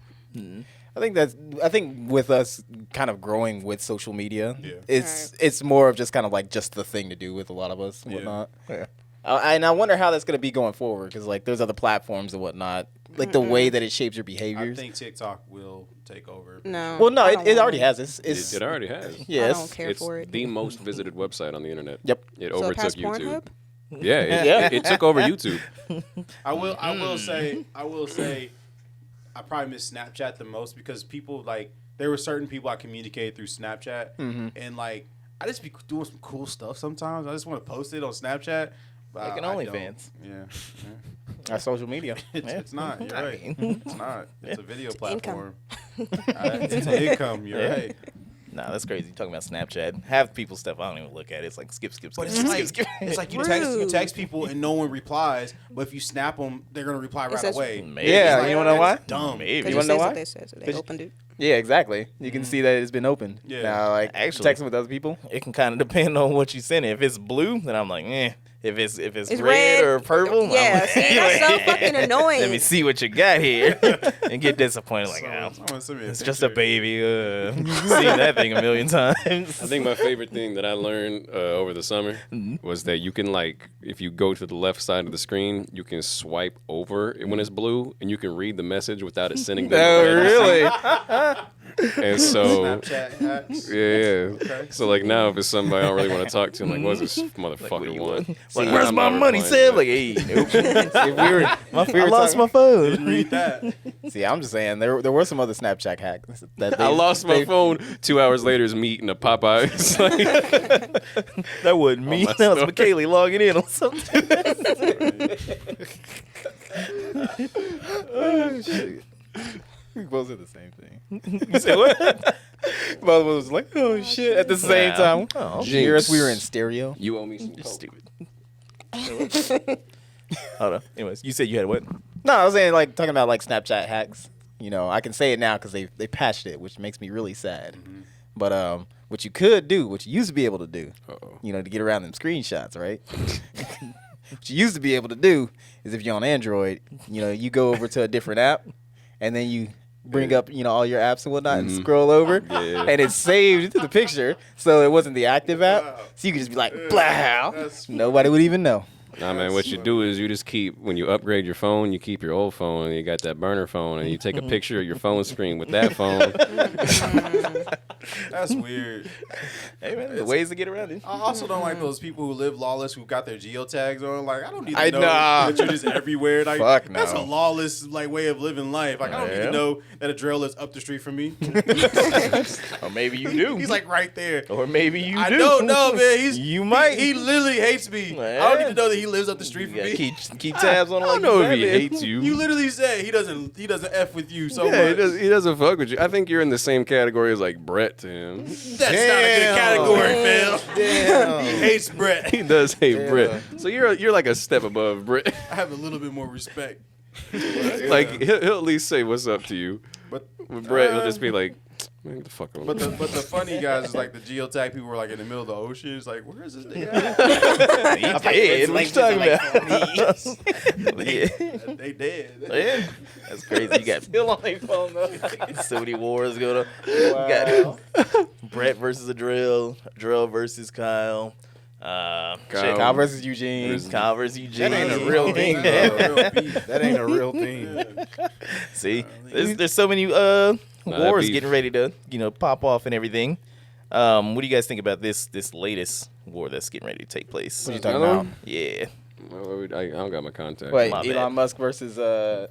Speaker 4: I think with us kind of growing with social media,
Speaker 3: Yeah.
Speaker 4: it's more of just kind of like just the thing to do with a lot of us and whatnot. Yeah. And I wonder how that's going to be going forward, because like there's other platforms and whatnot, like the way that it shapes your
Speaker 3: I
Speaker 4: behaviors.
Speaker 3: think TikTok will take over.
Speaker 1: No.
Speaker 4: Well, no,
Speaker 1: I
Speaker 4: it,
Speaker 1: don't
Speaker 4: it
Speaker 1: want
Speaker 4: already has. It's
Speaker 5: It already has.
Speaker 4: yeah,
Speaker 1: I
Speaker 4: it's-
Speaker 1: don't care
Speaker 5: It's
Speaker 1: for it.
Speaker 5: the most visited website on the internet.
Speaker 4: Yep.
Speaker 5: It
Speaker 1: So
Speaker 5: overtook
Speaker 1: past
Speaker 5: YouTube.
Speaker 1: Pornhub?
Speaker 5: Yeah, it took over YouTube.
Speaker 3: I will say, I probably miss Snapchat the most because people like there were certain people I communicated through Snapchat, and like I just be doing some cool stuff sometimes. I just want to post it on Snapchat. But
Speaker 2: Like an
Speaker 3: I
Speaker 2: OnlyFans.
Speaker 3: don't. Yeah.
Speaker 4: our social media.
Speaker 3: It's not. You're
Speaker 2: I
Speaker 3: right.
Speaker 2: mean.
Speaker 3: It's not. It's a video
Speaker 1: income.
Speaker 3: platform. It's income. You're right.
Speaker 2: Nah, that's crazy. You're talking about Snapchat. Half people's stuff I don't even look at. It's like skip.
Speaker 3: But it's like
Speaker 2: skip.
Speaker 3: it's like you
Speaker 1: Rude.
Speaker 3: text people and no one replies. But if you snap them, they're gonna reply right
Speaker 1: says-
Speaker 3: away.
Speaker 2: Maybe.
Speaker 4: Yeah,
Speaker 3: Like,
Speaker 4: you wanna know why?
Speaker 3: that's Dumb.
Speaker 2: Maybe.
Speaker 1: Because
Speaker 4: You wanna know
Speaker 1: it says
Speaker 4: why?
Speaker 1: what they said, so they opened it.
Speaker 4: Yeah, exactly. You can see that it's been opened.
Speaker 3: Yeah.
Speaker 4: Now, like
Speaker 2: Actually-
Speaker 4: texting with other people.
Speaker 2: It can kind of depend on what you send. If it's blue, then I'm like, eh. If it's
Speaker 1: It's
Speaker 2: red or purple, I'm
Speaker 1: Yeah,
Speaker 2: like,
Speaker 1: see, that's so fucking annoying.
Speaker 2: Let me see what you got here, and get disappointed. Like, oh,
Speaker 3: Someone send me a
Speaker 2: it's just a
Speaker 3: picture.
Speaker 2: baby. Seen that thing a million times.
Speaker 5: I think my favorite thing that I learned over the summer was that you can, like, if you go to the left side of the screen, you can swipe over it when it's blue, and you can read the message without it sending them.
Speaker 4: Oh,
Speaker 5: away.
Speaker 4: really?
Speaker 5: And so,
Speaker 3: Snapchat hacks.
Speaker 5: yeah. So, like, now if it's somebody I don't really want to talk to, I'm like, what's this motherfucker want?
Speaker 2: Like,
Speaker 5: Nah,
Speaker 2: where's
Speaker 5: I'm
Speaker 2: my
Speaker 5: not
Speaker 2: money,
Speaker 5: replying
Speaker 2: Seb?
Speaker 5: to
Speaker 2: Like,
Speaker 5: that.
Speaker 2: hey, nope.
Speaker 4: If we were
Speaker 2: I lost my
Speaker 3: Didn't
Speaker 2: phone.
Speaker 3: read that.
Speaker 4: See, I'm just saying there were some other Snapchat hacks that
Speaker 5: I lost my phone. 2 hours later, is me eating a Popeyes. Like,
Speaker 2: That wasn't me.
Speaker 5: my
Speaker 2: That was
Speaker 5: stuff.
Speaker 2: McKaylee logging in on something.
Speaker 4: We both said the same thing.
Speaker 2: You said what?
Speaker 4: Both of us was like, oh shit, at the same time.
Speaker 2: Oh,
Speaker 4: Did you hear us? We were in stereo.
Speaker 5: you owe me some
Speaker 2: you're
Speaker 5: coke.
Speaker 2: stupid. Hold on. Anyways, you said you had what?
Speaker 4: No, I was saying like talking about like Snapchat hacks. You know, I can say it now because they patched it, which makes me really sad. But what you could do, what you used to be able to do,
Speaker 5: Uh-oh.
Speaker 4: you know, to get around them screenshots, right? What you used to be able to do is if you're on Android, you know, you go over to a different app, and then you bring up, all your apps and whatnot and scroll over.
Speaker 5: Yeah.
Speaker 4: And it's saved to the picture, so it wasn't the active app. So you could just be like, blah. Nobody would even know.
Speaker 5: Nah, man, what you do is you just keep, when you upgrade your phone, you keep your old phone, and you got that burner phone, and you take a picture of your phone screen with that phone.
Speaker 3: That's weird.
Speaker 2: Hey, man, there's ways to get around it.
Speaker 3: I also don't like those people who live lawless who got their geotags on. Like, I don't need
Speaker 4: I
Speaker 3: to know
Speaker 4: know.
Speaker 3: that you're just everywhere. Like,
Speaker 4: Fuck no.
Speaker 3: That's a lawless way of living life. Like, I don't need to know that a drill is up the street from me.
Speaker 2: Or maybe you do.
Speaker 3: He's like right there.
Speaker 2: Or maybe you do.
Speaker 3: I don't know, man.
Speaker 2: You might.
Speaker 3: He literally hates me. I don't need to know that he lives up the street from me.
Speaker 2: Keep tabs on him.
Speaker 5: I don't know if he hates you.
Speaker 3: You literally said he doesn't F with you so
Speaker 5: Yeah,
Speaker 3: much.
Speaker 5: he doesn't fuck with you. I think you're in the same category as like Brett to him.
Speaker 3: That's not a good category, Phil.
Speaker 6: Damn.
Speaker 3: He hates Brett.
Speaker 5: He does hate Brett. So you're like a step above Brett.
Speaker 3: I have a little bit more respect.
Speaker 5: Like he'll at least say what's up to you.
Speaker 3: But
Speaker 5: With Brett, he'll just be like, man, get the fuck on.
Speaker 3: But the funny guys is like the geotag people were like in the middle of the ocean. It's like, where is this nigga at?
Speaker 2: He's dead. What you talking about? Yeah.
Speaker 3: They dead.
Speaker 2: Yeah. That's crazy. You got
Speaker 4: Still on their phone, though.
Speaker 2: so many wars going on. You got Brett versus a drill versus Kyle.
Speaker 4: Kyle versus Eugene.
Speaker 2: Kyle versus Eugene.
Speaker 6: That ain't a real thing. That ain't a real thing.
Speaker 2: See, there's so many wars getting ready to pop off and everything. What do you guys think about this latest war that's getting ready to take place?
Speaker 4: What you talking about?
Speaker 2: Yeah.
Speaker 5: I don't got my contact.
Speaker 4: Wait,
Speaker 2: My
Speaker 4: Elon
Speaker 2: bad.
Speaker 4: Musk versus Vladimir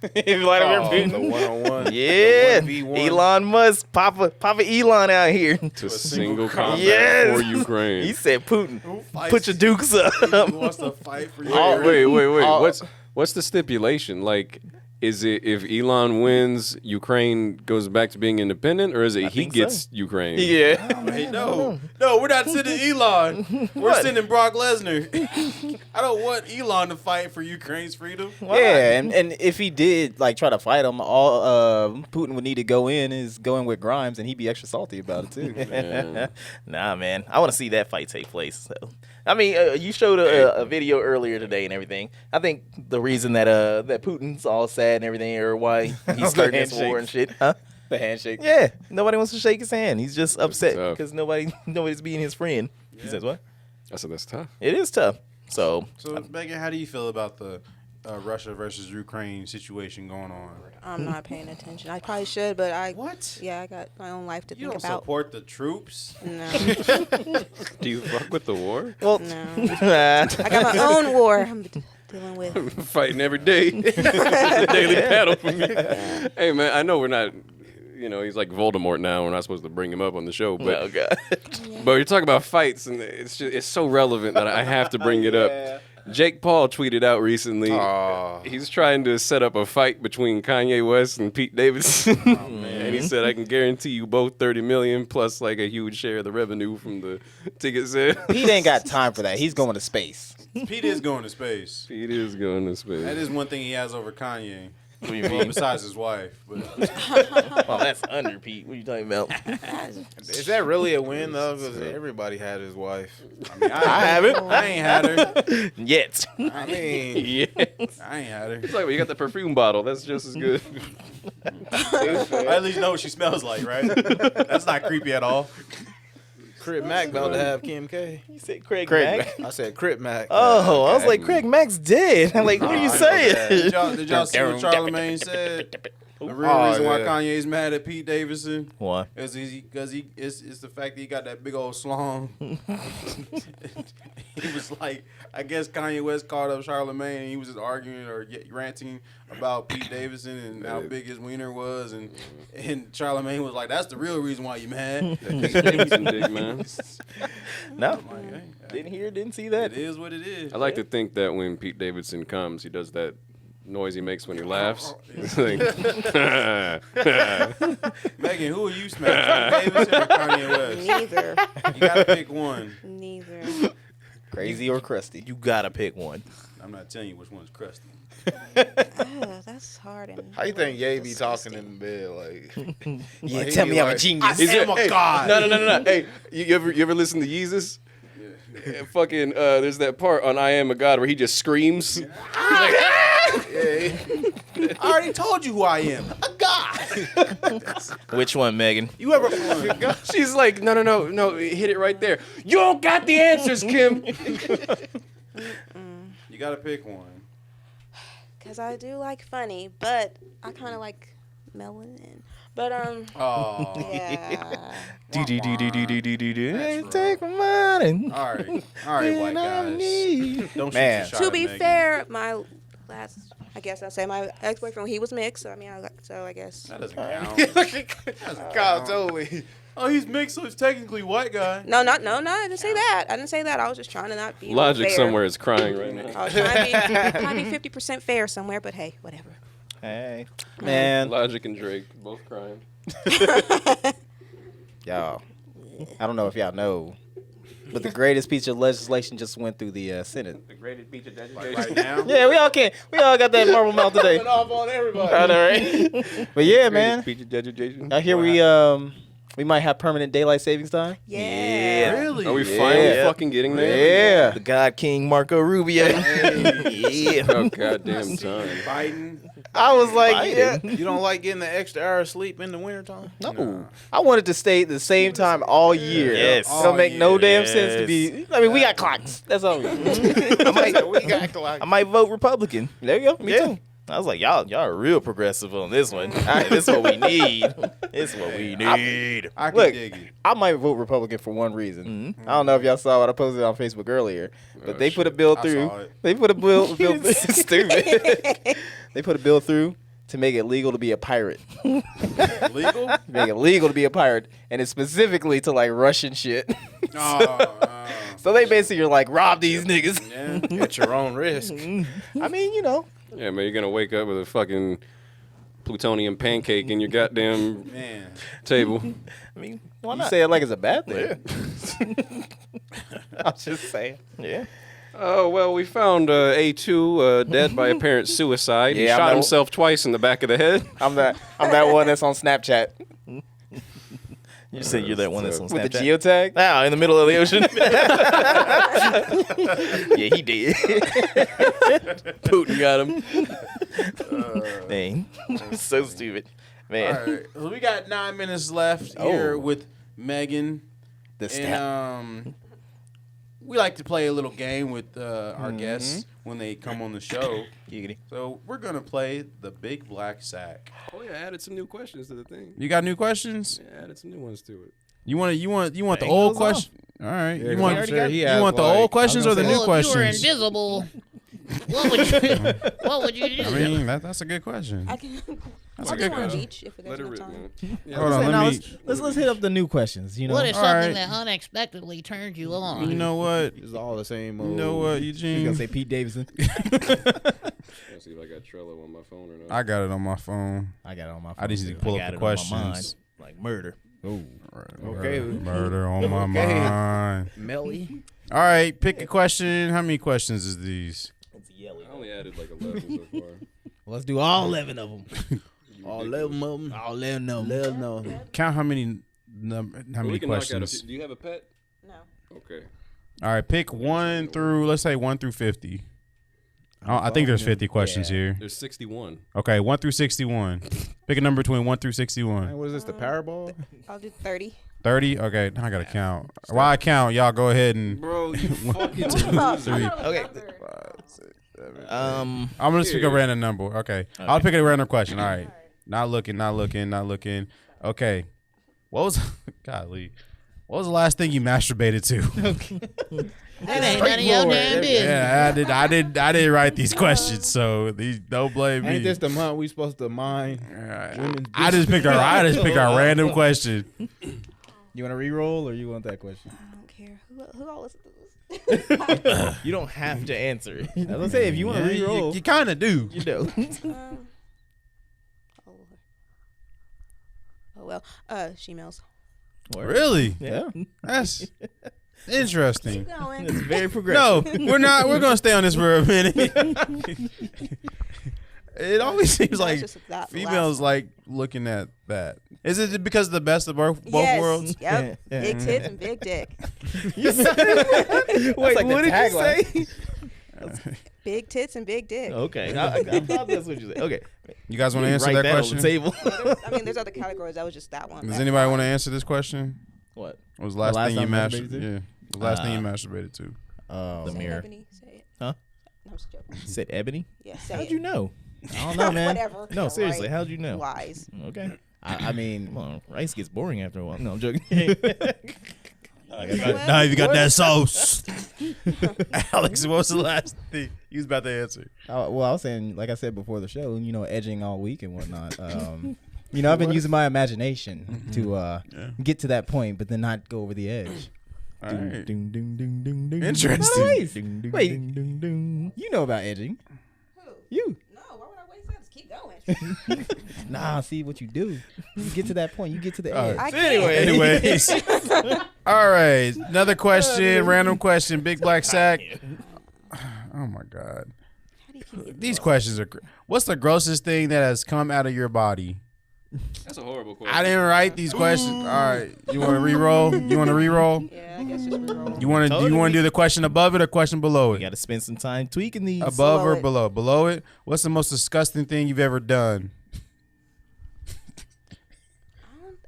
Speaker 4: Putin.
Speaker 6: The one-on-one.
Speaker 2: Yeah.
Speaker 6: The 1v1.
Speaker 2: Elon Musk, Papa Elon out here.
Speaker 5: To single combat
Speaker 2: Yes.
Speaker 5: for Ukraine.
Speaker 2: He said, Putin,
Speaker 3: Who fights?
Speaker 2: put your dukes up.
Speaker 3: Who wants to fight for you?
Speaker 5: Wait. What's the stipulation? Like, is it if Elon wins, Ukraine goes back to being independent, or is it he
Speaker 2: think
Speaker 5: gets
Speaker 2: so.
Speaker 5: Ukraine?
Speaker 4: Yeah.
Speaker 3: Hey, no, we're not sending Elon. We're sending Brock Lesnar. I don't want Elon to fight for Ukraine's freedom.
Speaker 4: Yeah, and if he did try to fight him, all Putin would need to go in with Grimes, and he'd be extra salty about it too.
Speaker 5: Yeah.
Speaker 2: Nah, man. I want to see that fight take place. So, I mean, you showed a video earlier today and everything. I think the reason that Putin's all sad and everything, or why he's starting this war and shit, huh?
Speaker 4: The handshake.
Speaker 2: Yeah, nobody wants to shake his hand. He's just upset
Speaker 5: tough.
Speaker 2: because nobody's being his friend. He says what?
Speaker 5: I said that's tough.
Speaker 2: It is tough. So
Speaker 3: Megan, how do you feel about the Russia versus Ukraine situation going on?
Speaker 1: I'm not paying attention. I probably should, but
Speaker 3: What?
Speaker 1: Yeah, I got my own life to
Speaker 3: You
Speaker 1: think
Speaker 3: don't
Speaker 1: about.
Speaker 3: support the troops?
Speaker 1: No,
Speaker 5: Do you fuck with the war?
Speaker 2: well,
Speaker 1: no. I got my own war I'm dealing with.
Speaker 5: Fighting every day. It's a daily battle for me. Hey, man, I know we're not. He's like Voldemort now. We're not supposed to bring him up on the show, but
Speaker 2: oh god.
Speaker 5: But you're talking about fights, and it's so relevant that I have to bring it up. Jake Paul tweeted out recently. He's trying to set up a fight between Kanye West and Pete Davidson. And he said, "I can guarantee you both $30 million plus like a huge share of the revenue from the ticket sales."
Speaker 4: Pete ain't got time for that. He's going to space.
Speaker 3: Pete is going to space.
Speaker 5: Pete is going to space.
Speaker 3: That is one thing he has over Kanye.
Speaker 2: What do you
Speaker 3: Well,
Speaker 2: mean?
Speaker 3: besides his wife. But
Speaker 2: Oh, that's under Pete. What are you talking about?
Speaker 6: Is that really a win though? Because everybody had his wife.
Speaker 3: I haven't. I ain't had her.
Speaker 2: Yet.
Speaker 6: I mean,
Speaker 5: Yeah.
Speaker 3: I ain't had her.
Speaker 5: It's like, well, you got the perfume bottle. That's just as good.
Speaker 3: I at least know what she smells like, right? That's not creepy at all.
Speaker 6: Crip Mac about to have Kim K.
Speaker 2: You said Craig Mack?
Speaker 6: I said Crip Mac.
Speaker 2: Oh, I was like, Craig Mack's dead. I'm like, what are you saying?
Speaker 3: Did y'all see what Charlamagne said? The real reason why Kanye's mad at Pete Davidson
Speaker 2: Why?
Speaker 3: is because it's the fact that he got that big old slong. He was like, I guess Kanye West called up Charlamagne and he was just arguing or ranting about Pete Davidson and how big his wiener was, and Charlamagne was like, that's the real reason why you mad.
Speaker 5: Davidson big man.
Speaker 2: No.
Speaker 3: Like, hey,
Speaker 2: Didn't hear, didn't see that.
Speaker 3: it is what it is.
Speaker 5: I like to think that when Pete Davidson comes, he does that noise he makes when he laughs. It's like,
Speaker 3: Megan, who are you smashing, Davidson or Kanye West?
Speaker 1: Neither.
Speaker 3: You gotta pick one.
Speaker 1: Neither.
Speaker 4: Crazy or crusty?
Speaker 2: You gotta pick one.
Speaker 3: I'm not telling you which one's crusty.
Speaker 1: That's hard. And
Speaker 6: How you think Ye be talking in bed? Like,
Speaker 4: Yeah,
Speaker 6: Like, he
Speaker 4: tell
Speaker 6: be
Speaker 4: me I'm a
Speaker 6: like-
Speaker 4: genius.
Speaker 5: Is it-
Speaker 3: Oh my God.
Speaker 5: No. Hey, you ever listen to Yeezus? Yeah. Fucking, there's that part on I Am a God where he just screams.
Speaker 3: I already told you who I am. A god.
Speaker 2: Which one, Megan?
Speaker 6: You ever?
Speaker 5: She's like, no, hit it right there. You don't got the answers, Kim.
Speaker 3: You gotta pick one.
Speaker 1: Because I do like funny, but I kind of like melanin. But,
Speaker 3: Oh.
Speaker 1: yeah.
Speaker 2: Do.
Speaker 3: That's
Speaker 2: Take my money.
Speaker 3: All right, white guys. Don't
Speaker 4: Man.
Speaker 3: shoot your shot
Speaker 1: To
Speaker 3: at
Speaker 1: be
Speaker 3: Megan.
Speaker 1: fair, my last, I guess I'll say my ex-boyfriend, he was mixed. So, I mean, I guess.
Speaker 3: That doesn't count.
Speaker 6: God told me.
Speaker 3: Oh, he's mixed, so he's technically white guy.
Speaker 1: No, I didn't say that. I didn't say that. I was just trying to not be
Speaker 5: Logic
Speaker 1: fair.
Speaker 5: somewhere is crying right now.
Speaker 1: I was trying to be 50% fair somewhere, but hey, whatever.
Speaker 2: Hey.
Speaker 4: Man,
Speaker 5: Logic and Drake both crying.
Speaker 4: y'all. I don't know if y'all know, but the greatest piece of legislation just went through the Senate.
Speaker 5: The greatest beach of
Speaker 3: Right now.
Speaker 4: Yeah, we all got that marble mouth today.
Speaker 6: Off on everybody.
Speaker 4: I know, right? But yeah, man.
Speaker 5: Beach of education.
Speaker 4: I hear we might have permanent daylight savings time.
Speaker 1: Yeah.
Speaker 3: Really?
Speaker 5: Are we
Speaker 4: Yeah.
Speaker 5: finally fucking getting there?
Speaker 4: Yeah.
Speaker 2: The God King Marco Rubio. Yeah.
Speaker 5: Oh goddamn time.
Speaker 3: Biden.
Speaker 4: I was like, yeah.
Speaker 6: You don't like getting the extra hour of sleep in the wintertime?
Speaker 4: No. I wanted to stay at the same time all year.
Speaker 2: Yes.
Speaker 4: It don't make no damn sense to
Speaker 2: Yes.
Speaker 4: be. I mean, we got clocks. That's all.
Speaker 2: I might vote Republican.
Speaker 4: There you go. Me too.
Speaker 2: I was like, y'all are real progressive on this one. This is what we need. This is what we need.
Speaker 3: I can
Speaker 4: Look,
Speaker 3: dig it.
Speaker 4: I might vote Republican for one reason.
Speaker 2: Mm-hmm.
Speaker 4: I don't know if y'all saw what I posted on Facebook earlier, but they put a bill
Speaker 3: I
Speaker 4: through.
Speaker 3: saw it.
Speaker 4: They put a bill stupid. They put a bill through to make it legal to be a pirate.
Speaker 3: Legal?
Speaker 4: Make it legal to be a pirate, and it's specifically to like Russian shit. So they basically are like, rob these niggas.
Speaker 3: Yeah.
Speaker 6: At your own risk.
Speaker 4: I mean, you know.
Speaker 5: Yeah, man, you're gonna wake up with a fucking plutonium pancake in your goddamn
Speaker 3: Man.
Speaker 5: table.
Speaker 2: I mean, why
Speaker 4: You
Speaker 2: not?
Speaker 4: say it like it's a bad thing. I'm just saying.
Speaker 2: Yeah.
Speaker 5: Oh, well, we found A2 dead by apparent suicide. He
Speaker 4: Yeah, I
Speaker 5: shot
Speaker 4: know.
Speaker 5: himself twice in the back of the head.
Speaker 4: I'm that one that's on Snapchat
Speaker 2: You said you're that one that's on
Speaker 4: with the
Speaker 2: Snapchat.
Speaker 4: geotag.
Speaker 2: Now in the middle of the ocean. Yeah, he did. Putin got him. Dang. So stupid. Man.
Speaker 3: All right. So we got 9 minutes left here with Megan.
Speaker 4: The
Speaker 3: And
Speaker 4: snap.
Speaker 3: we like to play a little game with our guests when they come on the show.
Speaker 2: Giggity.
Speaker 3: So we're gonna play the Big Black Sack.
Speaker 5: Oh, yeah, I added some new questions to the thing.
Speaker 3: You got new questions?
Speaker 5: Yeah, I added some new ones to it.
Speaker 3: You want the
Speaker 2: Bang
Speaker 3: old
Speaker 2: those
Speaker 3: question? All right.
Speaker 6: Yeah,
Speaker 3: you
Speaker 6: 'cause
Speaker 3: want
Speaker 6: I'm sure he
Speaker 3: you
Speaker 6: has,
Speaker 3: want the
Speaker 6: like-
Speaker 3: old questions
Speaker 6: I
Speaker 3: or
Speaker 6: was
Speaker 3: the
Speaker 6: gonna
Speaker 3: new
Speaker 6: say-
Speaker 7: Well, if you were
Speaker 3: questions?
Speaker 7: invisible, what would you what would you do?
Speaker 3: I mean, that's a good question.
Speaker 1: I can.
Speaker 3: That's
Speaker 1: I'll
Speaker 3: a
Speaker 1: do
Speaker 3: good
Speaker 1: one of
Speaker 3: question.
Speaker 1: each if there's
Speaker 5: Let it
Speaker 1: enough
Speaker 5: rip,
Speaker 1: time.
Speaker 5: man.
Speaker 3: Hold on, let me.
Speaker 2: Let's hit up the new questions. You know.
Speaker 7: What is
Speaker 3: All
Speaker 7: something
Speaker 3: right.
Speaker 7: that unexpectedly turned you on?
Speaker 3: You know what?
Speaker 6: It's all the same.
Speaker 3: You know what,
Speaker 2: He's
Speaker 3: Eugene?
Speaker 2: gonna say Pete Davidson.
Speaker 5: Let's see if I got Trello on my phone or not.
Speaker 3: I got it on my phone.
Speaker 2: I got it on my phone.
Speaker 3: I just need to pull up the questions.
Speaker 2: Like murder.
Speaker 3: Oh,
Speaker 6: Okay.
Speaker 3: murder on my mind.
Speaker 6: Melly.
Speaker 3: All right, pick a question. How many questions is these?
Speaker 2: It's yellow.
Speaker 5: I only added like 11 so far.
Speaker 2: Let's do all 11 of them.
Speaker 6: All 11 of them.
Speaker 2: All 11 of them.
Speaker 6: Let 'em know.
Speaker 3: Count how many
Speaker 5: Well,
Speaker 3: questions.
Speaker 5: knock out a few. Do you have a pet?
Speaker 1: No.
Speaker 5: Okay.
Speaker 3: All right, pick 1 through. Let's say 1 through 50. I think there's 50 questions here.
Speaker 5: There's 61.
Speaker 3: Okay, 1 through 61. Pick a number between 1 through 61.
Speaker 6: Hey, what is this? The Powerball?
Speaker 1: I'll do 30.
Speaker 3: 30. Okay, now I gotta count. While I count, y'all go ahead and.
Speaker 5: Bro, you fucking
Speaker 3: Three.
Speaker 2: Okay.
Speaker 3: I'm gonna just pick a random number. Okay. I'll pick a random question. All right. Not looking. Okay. What was golly? What was the last thing you masturbated to?
Speaker 7: That ain't none of your damn business.
Speaker 3: Yeah, I didn't write these questions, so don't blame me.
Speaker 6: Ain't this the month we supposed to mine? women's
Speaker 3: I just picked a random question.
Speaker 2: You want to re-roll or you want that question?
Speaker 1: I don't care. Who all listens to this?
Speaker 2: You don't have to answer it. I was gonna say if you want to
Speaker 3: Yeah,
Speaker 2: re-roll,
Speaker 3: you kind of do.
Speaker 2: you know.
Speaker 1: Oh well. Shemales.
Speaker 3: Really?
Speaker 2: Yeah,
Speaker 3: That's interesting.
Speaker 1: Keep going.
Speaker 2: it's very progressive.
Speaker 3: No, we're not. We're gonna stay on this for a minute. It always seems
Speaker 1: No,
Speaker 3: like
Speaker 1: it's just that
Speaker 3: females
Speaker 1: last
Speaker 3: like looking at that. Is it because of the best of both
Speaker 1: yes.
Speaker 3: worlds?
Speaker 1: Yep.
Speaker 2: Yeah.
Speaker 1: Big tits and big dick.
Speaker 2: Wait,
Speaker 4: like
Speaker 2: what
Speaker 4: the
Speaker 2: did you
Speaker 4: tagline.
Speaker 2: say?
Speaker 1: Big tits and big dick.
Speaker 2: Okay, I thought that's what you said. Okay,
Speaker 3: You guys want to answer
Speaker 2: Write
Speaker 3: that
Speaker 2: that
Speaker 3: question?
Speaker 2: on the table.
Speaker 1: I mean, there's other categories. That was just that one.
Speaker 3: Does anybody want to answer this question?
Speaker 2: What?
Speaker 3: What was the last thing you
Speaker 4: time
Speaker 3: masturbated?
Speaker 4: masturbated to?
Speaker 3: Yeah, the last thing you masturbated to.
Speaker 2: The
Speaker 1: Say
Speaker 2: mirror.
Speaker 1: Ebony, say it.
Speaker 2: Huh?
Speaker 1: No, I'm just joking.
Speaker 2: Said Ebony?
Speaker 1: Yeah, say
Speaker 2: How'd
Speaker 1: it.
Speaker 2: you know? I don't know, man.
Speaker 1: Whatever.
Speaker 2: No,
Speaker 1: Yeah,
Speaker 2: seriously,
Speaker 1: right.
Speaker 2: how'd you know?
Speaker 1: Lies.
Speaker 2: Okay.
Speaker 4: I mean,
Speaker 2: Come on, rice gets boring after a while. No, I'm joking.
Speaker 3: Now you got that sauce. Alex, what was the last thing you was about to answer?
Speaker 4: I was saying, like I said before the show, edging all week and whatnot. I've been using my imagination to get to that point, but then not go over the edge.
Speaker 3: All right.
Speaker 2: Interesting.
Speaker 3: Interesting.
Speaker 4: Wait.
Speaker 2: Ding.
Speaker 4: You know about edging.
Speaker 1: Who?
Speaker 4: You.
Speaker 1: No, why would I waste that? Just keep going.
Speaker 4: Nah, see what you do. You get to that point. You get to the
Speaker 3: All
Speaker 4: edge.
Speaker 3: right.
Speaker 1: I can't.
Speaker 3: Anyways. All right. Another question, random question. Big Black Sack. Oh my God.
Speaker 1: How do you keep getting
Speaker 3: These questions are. What's the grossest thing that has come out of your body?
Speaker 5: That's a horrible question.
Speaker 3: I didn't write these questions. All right. You want to re-roll? You want to re-roll?
Speaker 1: Yeah, I guess just reroll.
Speaker 3: You want to? Do you want to do the question above it or question below
Speaker 2: We
Speaker 3: it?
Speaker 2: got to spend some time tweaking these.
Speaker 3: Above
Speaker 1: Below
Speaker 3: or
Speaker 1: it.
Speaker 3: below? Below it. What's the most disgusting thing you've ever done?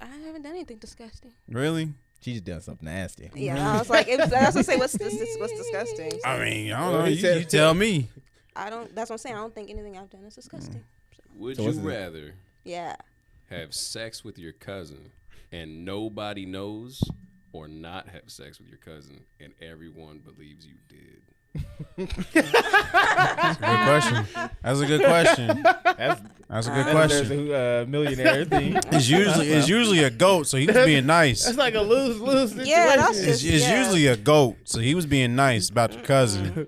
Speaker 1: I haven't done anything disgusting.
Speaker 3: Really?
Speaker 4: She's done something nasty.
Speaker 1: Yeah, I was like, I was gonna say, what's disgusting?
Speaker 3: I mean, I don't know.
Speaker 4: Well, he
Speaker 3: You
Speaker 4: said-
Speaker 3: tell me.
Speaker 1: I don't. That's what I'm saying. I don't think anything I've done is disgusting.
Speaker 5: Would
Speaker 4: So
Speaker 5: you
Speaker 4: what's it?
Speaker 5: rather
Speaker 1: Yeah.
Speaker 5: have sex with your cousin and nobody knows, or not have sex with your cousin and everyone believes you did?
Speaker 3: Good question. That's a good question. That's a good question.
Speaker 4: There's a millionaire thing.
Speaker 3: It's usually a goat, so he was being nice.
Speaker 4: That's like a lose-lose situation.
Speaker 1: Yeah, that's
Speaker 3: It's
Speaker 1: just.
Speaker 3: usually a goat, so he was being nice about your cousin.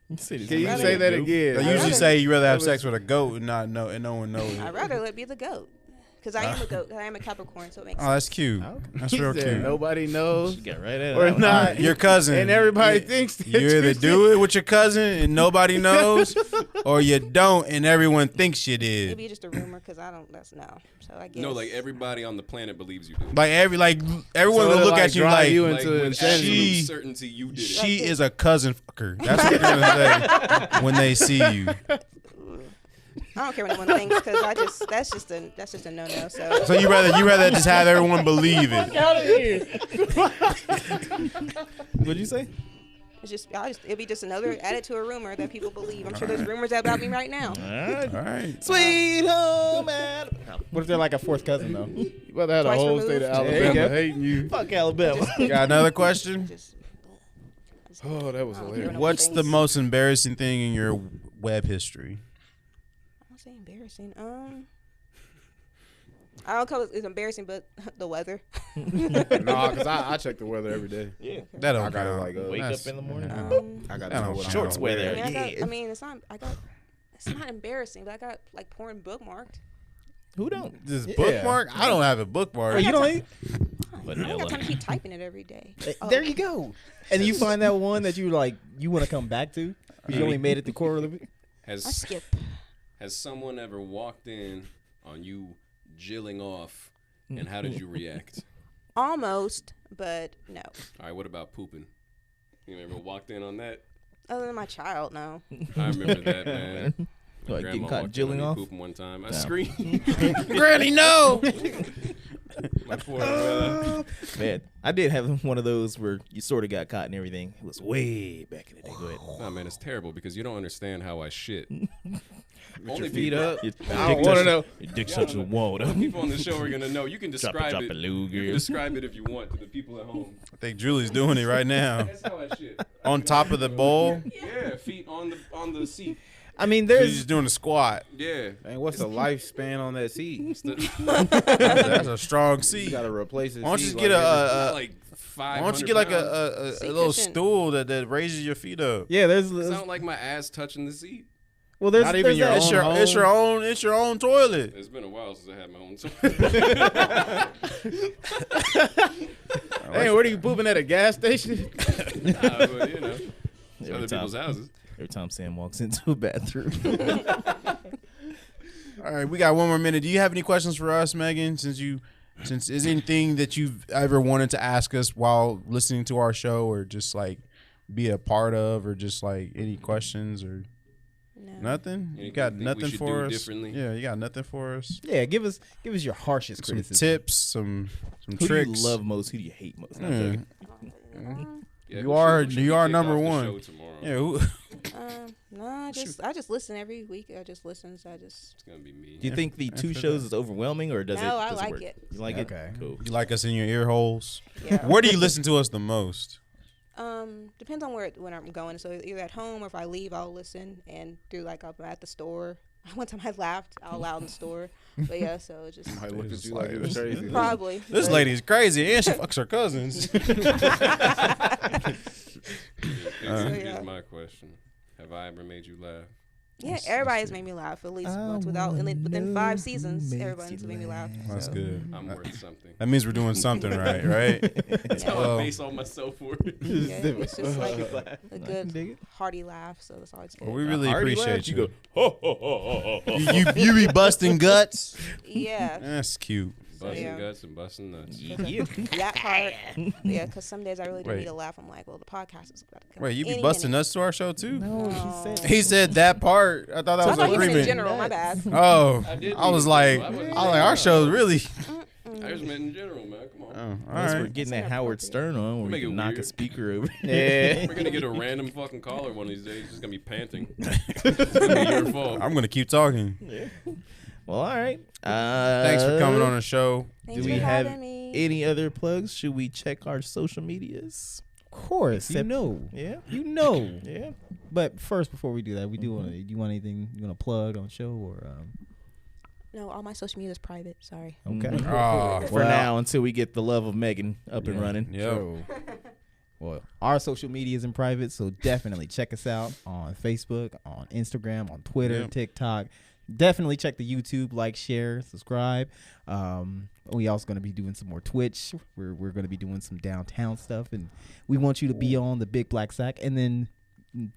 Speaker 4: Can you say that again?
Speaker 3: They usually say you rather have sex with a goat and not know, and no one knows.
Speaker 1: I'd rather let be the goat. Because I am a goat. I am a Capricorn, so it makes
Speaker 3: Oh, that's cute. That's real cute.
Speaker 4: Nobody knows
Speaker 2: Get right at
Speaker 4: or
Speaker 2: it.
Speaker 4: not.
Speaker 3: Your cousin.
Speaker 4: And everybody thinks that
Speaker 3: You either do it with your cousin and nobody knows, or you don't and everyone thinks you did.
Speaker 1: Maybe just a rumor because I don't. That's no. So I guess.
Speaker 5: No, like everybody on the planet believes you did.
Speaker 3: Like everyone
Speaker 4: So
Speaker 3: will
Speaker 4: it'll,
Speaker 3: look
Speaker 4: like,
Speaker 3: at you
Speaker 4: drive
Speaker 3: like
Speaker 4: you
Speaker 5: Like
Speaker 4: into
Speaker 5: with
Speaker 4: insanity.
Speaker 5: absolute certainty you did it.
Speaker 3: she is a cousin fucker. That's what they're gonna say when they see you.
Speaker 1: I don't care what anyone thinks because that's just a no no. So
Speaker 3: So you rather just have everyone believe it.
Speaker 2: What'd you say?
Speaker 1: it's just it'll be just another added to a rumor that people believe. I'm sure there's rumors about me right now.
Speaker 3: All right.
Speaker 2: Sweet home Alabama.
Speaker 4: What if they're like a fourth cousin though? You rather have the
Speaker 1: Twice
Speaker 4: whole
Speaker 1: removed.
Speaker 4: state of
Speaker 2: There you
Speaker 4: Alabama
Speaker 2: go.
Speaker 4: hating you.
Speaker 2: Fuck Alabama.
Speaker 3: Got another question?
Speaker 1: Just.
Speaker 4: Oh, that was
Speaker 1: I don't
Speaker 4: hilarious.
Speaker 1: care
Speaker 3: What's the
Speaker 1: things.
Speaker 3: most embarrassing thing in your web history?
Speaker 1: I don't say embarrassing. I don't call it's embarrassing, but the weather.
Speaker 6: Nah, because I check the weather every day.
Speaker 2: Yeah.
Speaker 3: That don't
Speaker 6: I gotta,
Speaker 3: count.
Speaker 6: like,
Speaker 2: Wake
Speaker 3: That's-
Speaker 2: up in the morning.
Speaker 6: I got
Speaker 3: That
Speaker 6: to know
Speaker 3: don't
Speaker 6: what I'm
Speaker 2: Shorts
Speaker 6: gonna
Speaker 2: weather.
Speaker 1: I mean,
Speaker 2: Yeah.
Speaker 1: I mean, it's not. It's not embarrassing, but I got like porn bookmarked.
Speaker 2: Who don't?
Speaker 3: This bookmark? I don't have a bookmark.
Speaker 4: Oh, you don't eat?
Speaker 1: I don't got time to keep typing it every day. Oh.
Speaker 4: There you go. And you find that one that you like, you want to come back to. You only made it the quarter of it.
Speaker 1: I
Speaker 5: Has
Speaker 1: skip.
Speaker 5: has someone ever walked in on you jilling off, and how did you react?
Speaker 1: Almost, but no.
Speaker 5: All right, what about pooping? You ever walked in on that?
Speaker 1: Other than my child, no.
Speaker 5: I remember that, man. My
Speaker 2: Like getting
Speaker 5: grandma
Speaker 2: caught
Speaker 5: walked in on
Speaker 2: jilling
Speaker 5: me
Speaker 2: off?
Speaker 5: pooping one time. I
Speaker 2: No.
Speaker 5: screamed.
Speaker 3: Granny, no!
Speaker 5: My poor brother.
Speaker 2: Man, I did have one of those where you sort of got caught and everything. It was way back in the day. Go ahead.
Speaker 5: Nah, man, it's terrible because you don't understand how I shit. Only
Speaker 6: feet up.
Speaker 2: Your
Speaker 4: I don't want to know.
Speaker 2: Your dick such a water.
Speaker 5: People on the show are gonna know. You can
Speaker 2: Drop
Speaker 5: describe
Speaker 2: it,
Speaker 5: it.
Speaker 2: Lou,
Speaker 5: You can
Speaker 2: girl.
Speaker 5: describe it if you want to the people at home.
Speaker 3: I think Julie's doing it right now.
Speaker 5: That's how I shit.
Speaker 3: On top of the bowl,
Speaker 5: Yeah, feet on the seat.
Speaker 4: I mean,
Speaker 3: she's
Speaker 4: there's
Speaker 3: just doing a squat.
Speaker 5: Yeah.
Speaker 6: Man, what's the lifespan on that seat?
Speaker 5: It's the,
Speaker 3: That's a strong
Speaker 6: You
Speaker 3: seat.
Speaker 6: gotta replace it.
Speaker 3: Why don't you just get
Speaker 5: like 500
Speaker 3: why don't you get like
Speaker 5: pounds.
Speaker 3: a
Speaker 1: Seat
Speaker 3: little
Speaker 1: cushion.
Speaker 3: stool that raises your feet up?
Speaker 4: yeah, there's
Speaker 5: It's not like my ass touching the seat.
Speaker 4: well, there's
Speaker 6: Not
Speaker 4: there's
Speaker 6: even your
Speaker 4: that.
Speaker 6: own
Speaker 3: It's your own toilet.
Speaker 5: It's been a while since I had my own.
Speaker 6: Hey, where are you pooping at a gas station?
Speaker 5: But, you know, it's
Speaker 2: Every
Speaker 5: other
Speaker 2: time.
Speaker 5: people's houses.
Speaker 2: Every time Sam walks into a bathroom.
Speaker 3: All right, we got one more minute. Do you have any questions for us, Megan? Since is anything that you've ever wanted to ask us while listening to our show, or just like be a part of, or just like any questions, or Nothing. You got nothing for us. Yeah, you got nothing for us.
Speaker 4: Yeah, give us your harshest
Speaker 3: Some
Speaker 4: criticism.
Speaker 3: tips, some
Speaker 2: Who
Speaker 3: tricks.
Speaker 2: do you love most? Who do you hate most? No, I'm joking.
Speaker 5: Yeah,
Speaker 3: You are
Speaker 5: we should kick
Speaker 3: number
Speaker 5: off the
Speaker 3: one.
Speaker 5: show tomorrow.
Speaker 3: Yeah. Who,
Speaker 1: No, I just listen every week. I just listen. So
Speaker 5: It's gonna be me.
Speaker 2: Do you think the 2 shows is overwhelming, or does it?
Speaker 1: No, I
Speaker 2: does
Speaker 1: like
Speaker 2: work?
Speaker 1: it.
Speaker 2: You like
Speaker 4: Okay.
Speaker 2: it? Cool.
Speaker 3: you like us in your ear holes?
Speaker 1: Yeah.
Speaker 3: Where do you listen to us the most?
Speaker 1: Depends on when I'm going. So either at home or if I leave, I'll listen and do like I'm at the store. One time I laughed out loud in the store. But yeah, so it just
Speaker 6: I looked at you like it was crazy.
Speaker 1: probably.
Speaker 3: This
Speaker 1: but-
Speaker 3: lady's crazy and she fucks her cousins.
Speaker 5: Here's my question: have I ever made you laugh?
Speaker 1: Yeah, everybody's made me laugh at least once within 5 seasons. Everybody's made me laugh.
Speaker 3: That's
Speaker 1: so.
Speaker 3: good.
Speaker 5: I'm worth something.
Speaker 3: That means we're doing something right?
Speaker 5: That's how
Speaker 3: Well-
Speaker 5: I base all my self-worth.
Speaker 1: Yeah, it's just like a good hearty laugh. So that's always good.
Speaker 3: Well, we really
Speaker 2: Hearty
Speaker 3: appreciate
Speaker 2: laugh,
Speaker 3: you.
Speaker 2: you go, ho, ho, ho, ho, ho, ho.
Speaker 3: You be busting guts.
Speaker 1: Yeah.
Speaker 3: That's cute.
Speaker 5: Busting
Speaker 1: yeah.
Speaker 5: guts and busting nuts.
Speaker 2: Yeah.
Speaker 1: That part. Yeah, because some days I really do
Speaker 3: Wait.
Speaker 1: need to laugh. I'm like, well, the podcast is about to come.
Speaker 3: Wait, you be
Speaker 1: any
Speaker 3: busting
Speaker 1: minute.
Speaker 3: nuts to our show too?
Speaker 2: No,
Speaker 1: Oh.
Speaker 3: He said that part. I thought that
Speaker 1: So I
Speaker 3: was
Speaker 1: thought you meant in
Speaker 3: agreement.
Speaker 1: general. My bad.
Speaker 3: Oh,
Speaker 5: I did
Speaker 3: I was
Speaker 5: mean
Speaker 3: like,
Speaker 5: general. I wasn't
Speaker 3: our show's really.
Speaker 5: I just meant in general, man. Come on.
Speaker 3: Oh, all
Speaker 2: Unless we're
Speaker 3: right.
Speaker 2: getting that
Speaker 1: That's
Speaker 2: Howard Stern on, where we
Speaker 5: Make it
Speaker 2: can knock a
Speaker 5: weird.
Speaker 2: speaker over.
Speaker 4: Yeah.
Speaker 5: We're gonna get a random fucking caller one of these days. He's just gonna be panting. It's gonna be your fault.
Speaker 3: I'm gonna keep talking.
Speaker 2: Well, all right.
Speaker 3: Thanks for coming on the show.
Speaker 1: Thanks
Speaker 2: Do
Speaker 1: for
Speaker 2: we have
Speaker 1: having me.
Speaker 2: any other plugs? Should we check our social medias?
Speaker 4: Of course,
Speaker 2: Except-
Speaker 4: you know.
Speaker 2: Yeah.
Speaker 4: You know.
Speaker 2: Yeah.
Speaker 4: But first, before we do that, we do want to. Do you want anything you want to plug on the show or?
Speaker 1: No, all my social media is private. Sorry.
Speaker 4: Okay.
Speaker 2: Mhm.
Speaker 3: Oh,
Speaker 2: For now, until we get the love of Megan up and running.
Speaker 3: Yep.
Speaker 4: So, well, our social media is in private, so definitely check us out on Facebook, on Instagram, on Twitter,
Speaker 3: Yep.
Speaker 4: TikTok. Definitely check the YouTube, like, share, subscribe. We also going to be doing some more Twitch. We're going to be doing some downtown stuff, and we want you to be on the Big Black Sack. And then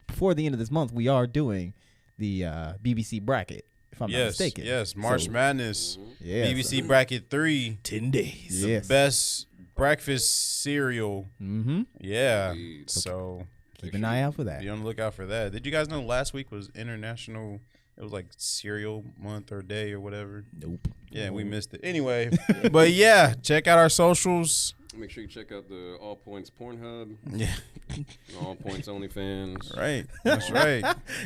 Speaker 4: before the end of this month, we are doing the BBC bracket, if I'm not
Speaker 3: Yes,
Speaker 4: mistaken.
Speaker 3: yes. March
Speaker 4: So,
Speaker 3: Madness.
Speaker 4: Yeah.
Speaker 3: BBC Bracket 3.
Speaker 2: 10 days.
Speaker 4: Yes.
Speaker 3: Best breakfast cereal.
Speaker 4: Mm-hmm.
Speaker 3: Yeah.
Speaker 5: Indeed.
Speaker 3: So
Speaker 4: Keep an eye out for that.
Speaker 3: be on the lookout for that. Did you guys know last week was International? It was like cereal month or day or whatever.
Speaker 2: Nope.
Speaker 3: Yeah, we missed it. Anyway, but yeah, check out our socials.
Speaker 5: Make sure you check out the All Points Pornhub,
Speaker 3: Yeah,
Speaker 5: All Points OnlyFans.
Speaker 3: right. That's right.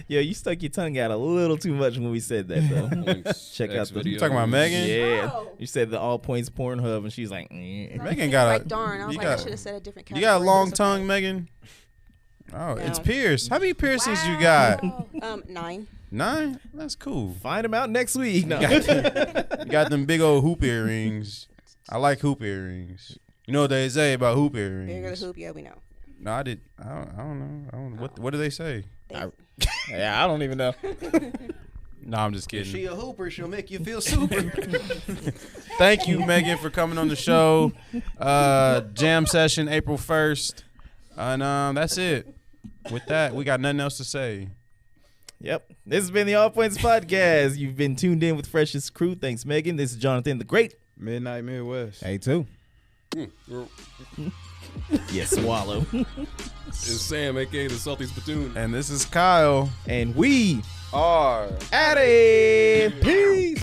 Speaker 2: Yo, you stuck your tongue out a little too much when we said that, though.
Speaker 5: Points
Speaker 2: Check out
Speaker 5: X
Speaker 2: the-
Speaker 5: videos.
Speaker 3: Talking about Megan?
Speaker 2: Yeah.
Speaker 1: Oh.
Speaker 2: You said the All Points Pornhub, and she's like, eh.
Speaker 3: Megan got
Speaker 1: Like,
Speaker 3: a.
Speaker 1: darn. I was
Speaker 3: you
Speaker 1: like,
Speaker 3: got-
Speaker 1: I should have said a different
Speaker 3: You
Speaker 1: category.
Speaker 3: got a long
Speaker 1: but it's
Speaker 3: tongue,
Speaker 1: okay.
Speaker 3: Megan. Oh, it's
Speaker 1: No.
Speaker 3: pierced. How many piercings you got?
Speaker 1: 9.
Speaker 3: 9? That's cool.
Speaker 2: Find him out next week. No.
Speaker 3: You got them big old hoop earrings. I like hoop earrings. You know what they say about hoop
Speaker 1: Bigger the
Speaker 3: earrings?
Speaker 1: hoop, yeah, we know.
Speaker 3: No, I did. I don't know. What do they say?
Speaker 4: Yeah, I don't even know.
Speaker 3: No, I'm just kidding.
Speaker 6: a hooper, she'll make you feel super.
Speaker 3: Thank you, Megan, for coming on the show. Jam session April 1st. And that's it. With that, we got nothing else to say.
Speaker 2: Yep. This has been the All Points Podcast. You've been tuned in with Freshest Crew. Thanks, Megan. This is Jonathan the Great.
Speaker 6: Midnight Midwest.
Speaker 4: Hey, too.
Speaker 2: Yes, swallow.
Speaker 5: It's Sam, aka the Salty Spittoon.
Speaker 3: And this is Kyle.
Speaker 2: And we
Speaker 6: R.
Speaker 2: at it. Peace.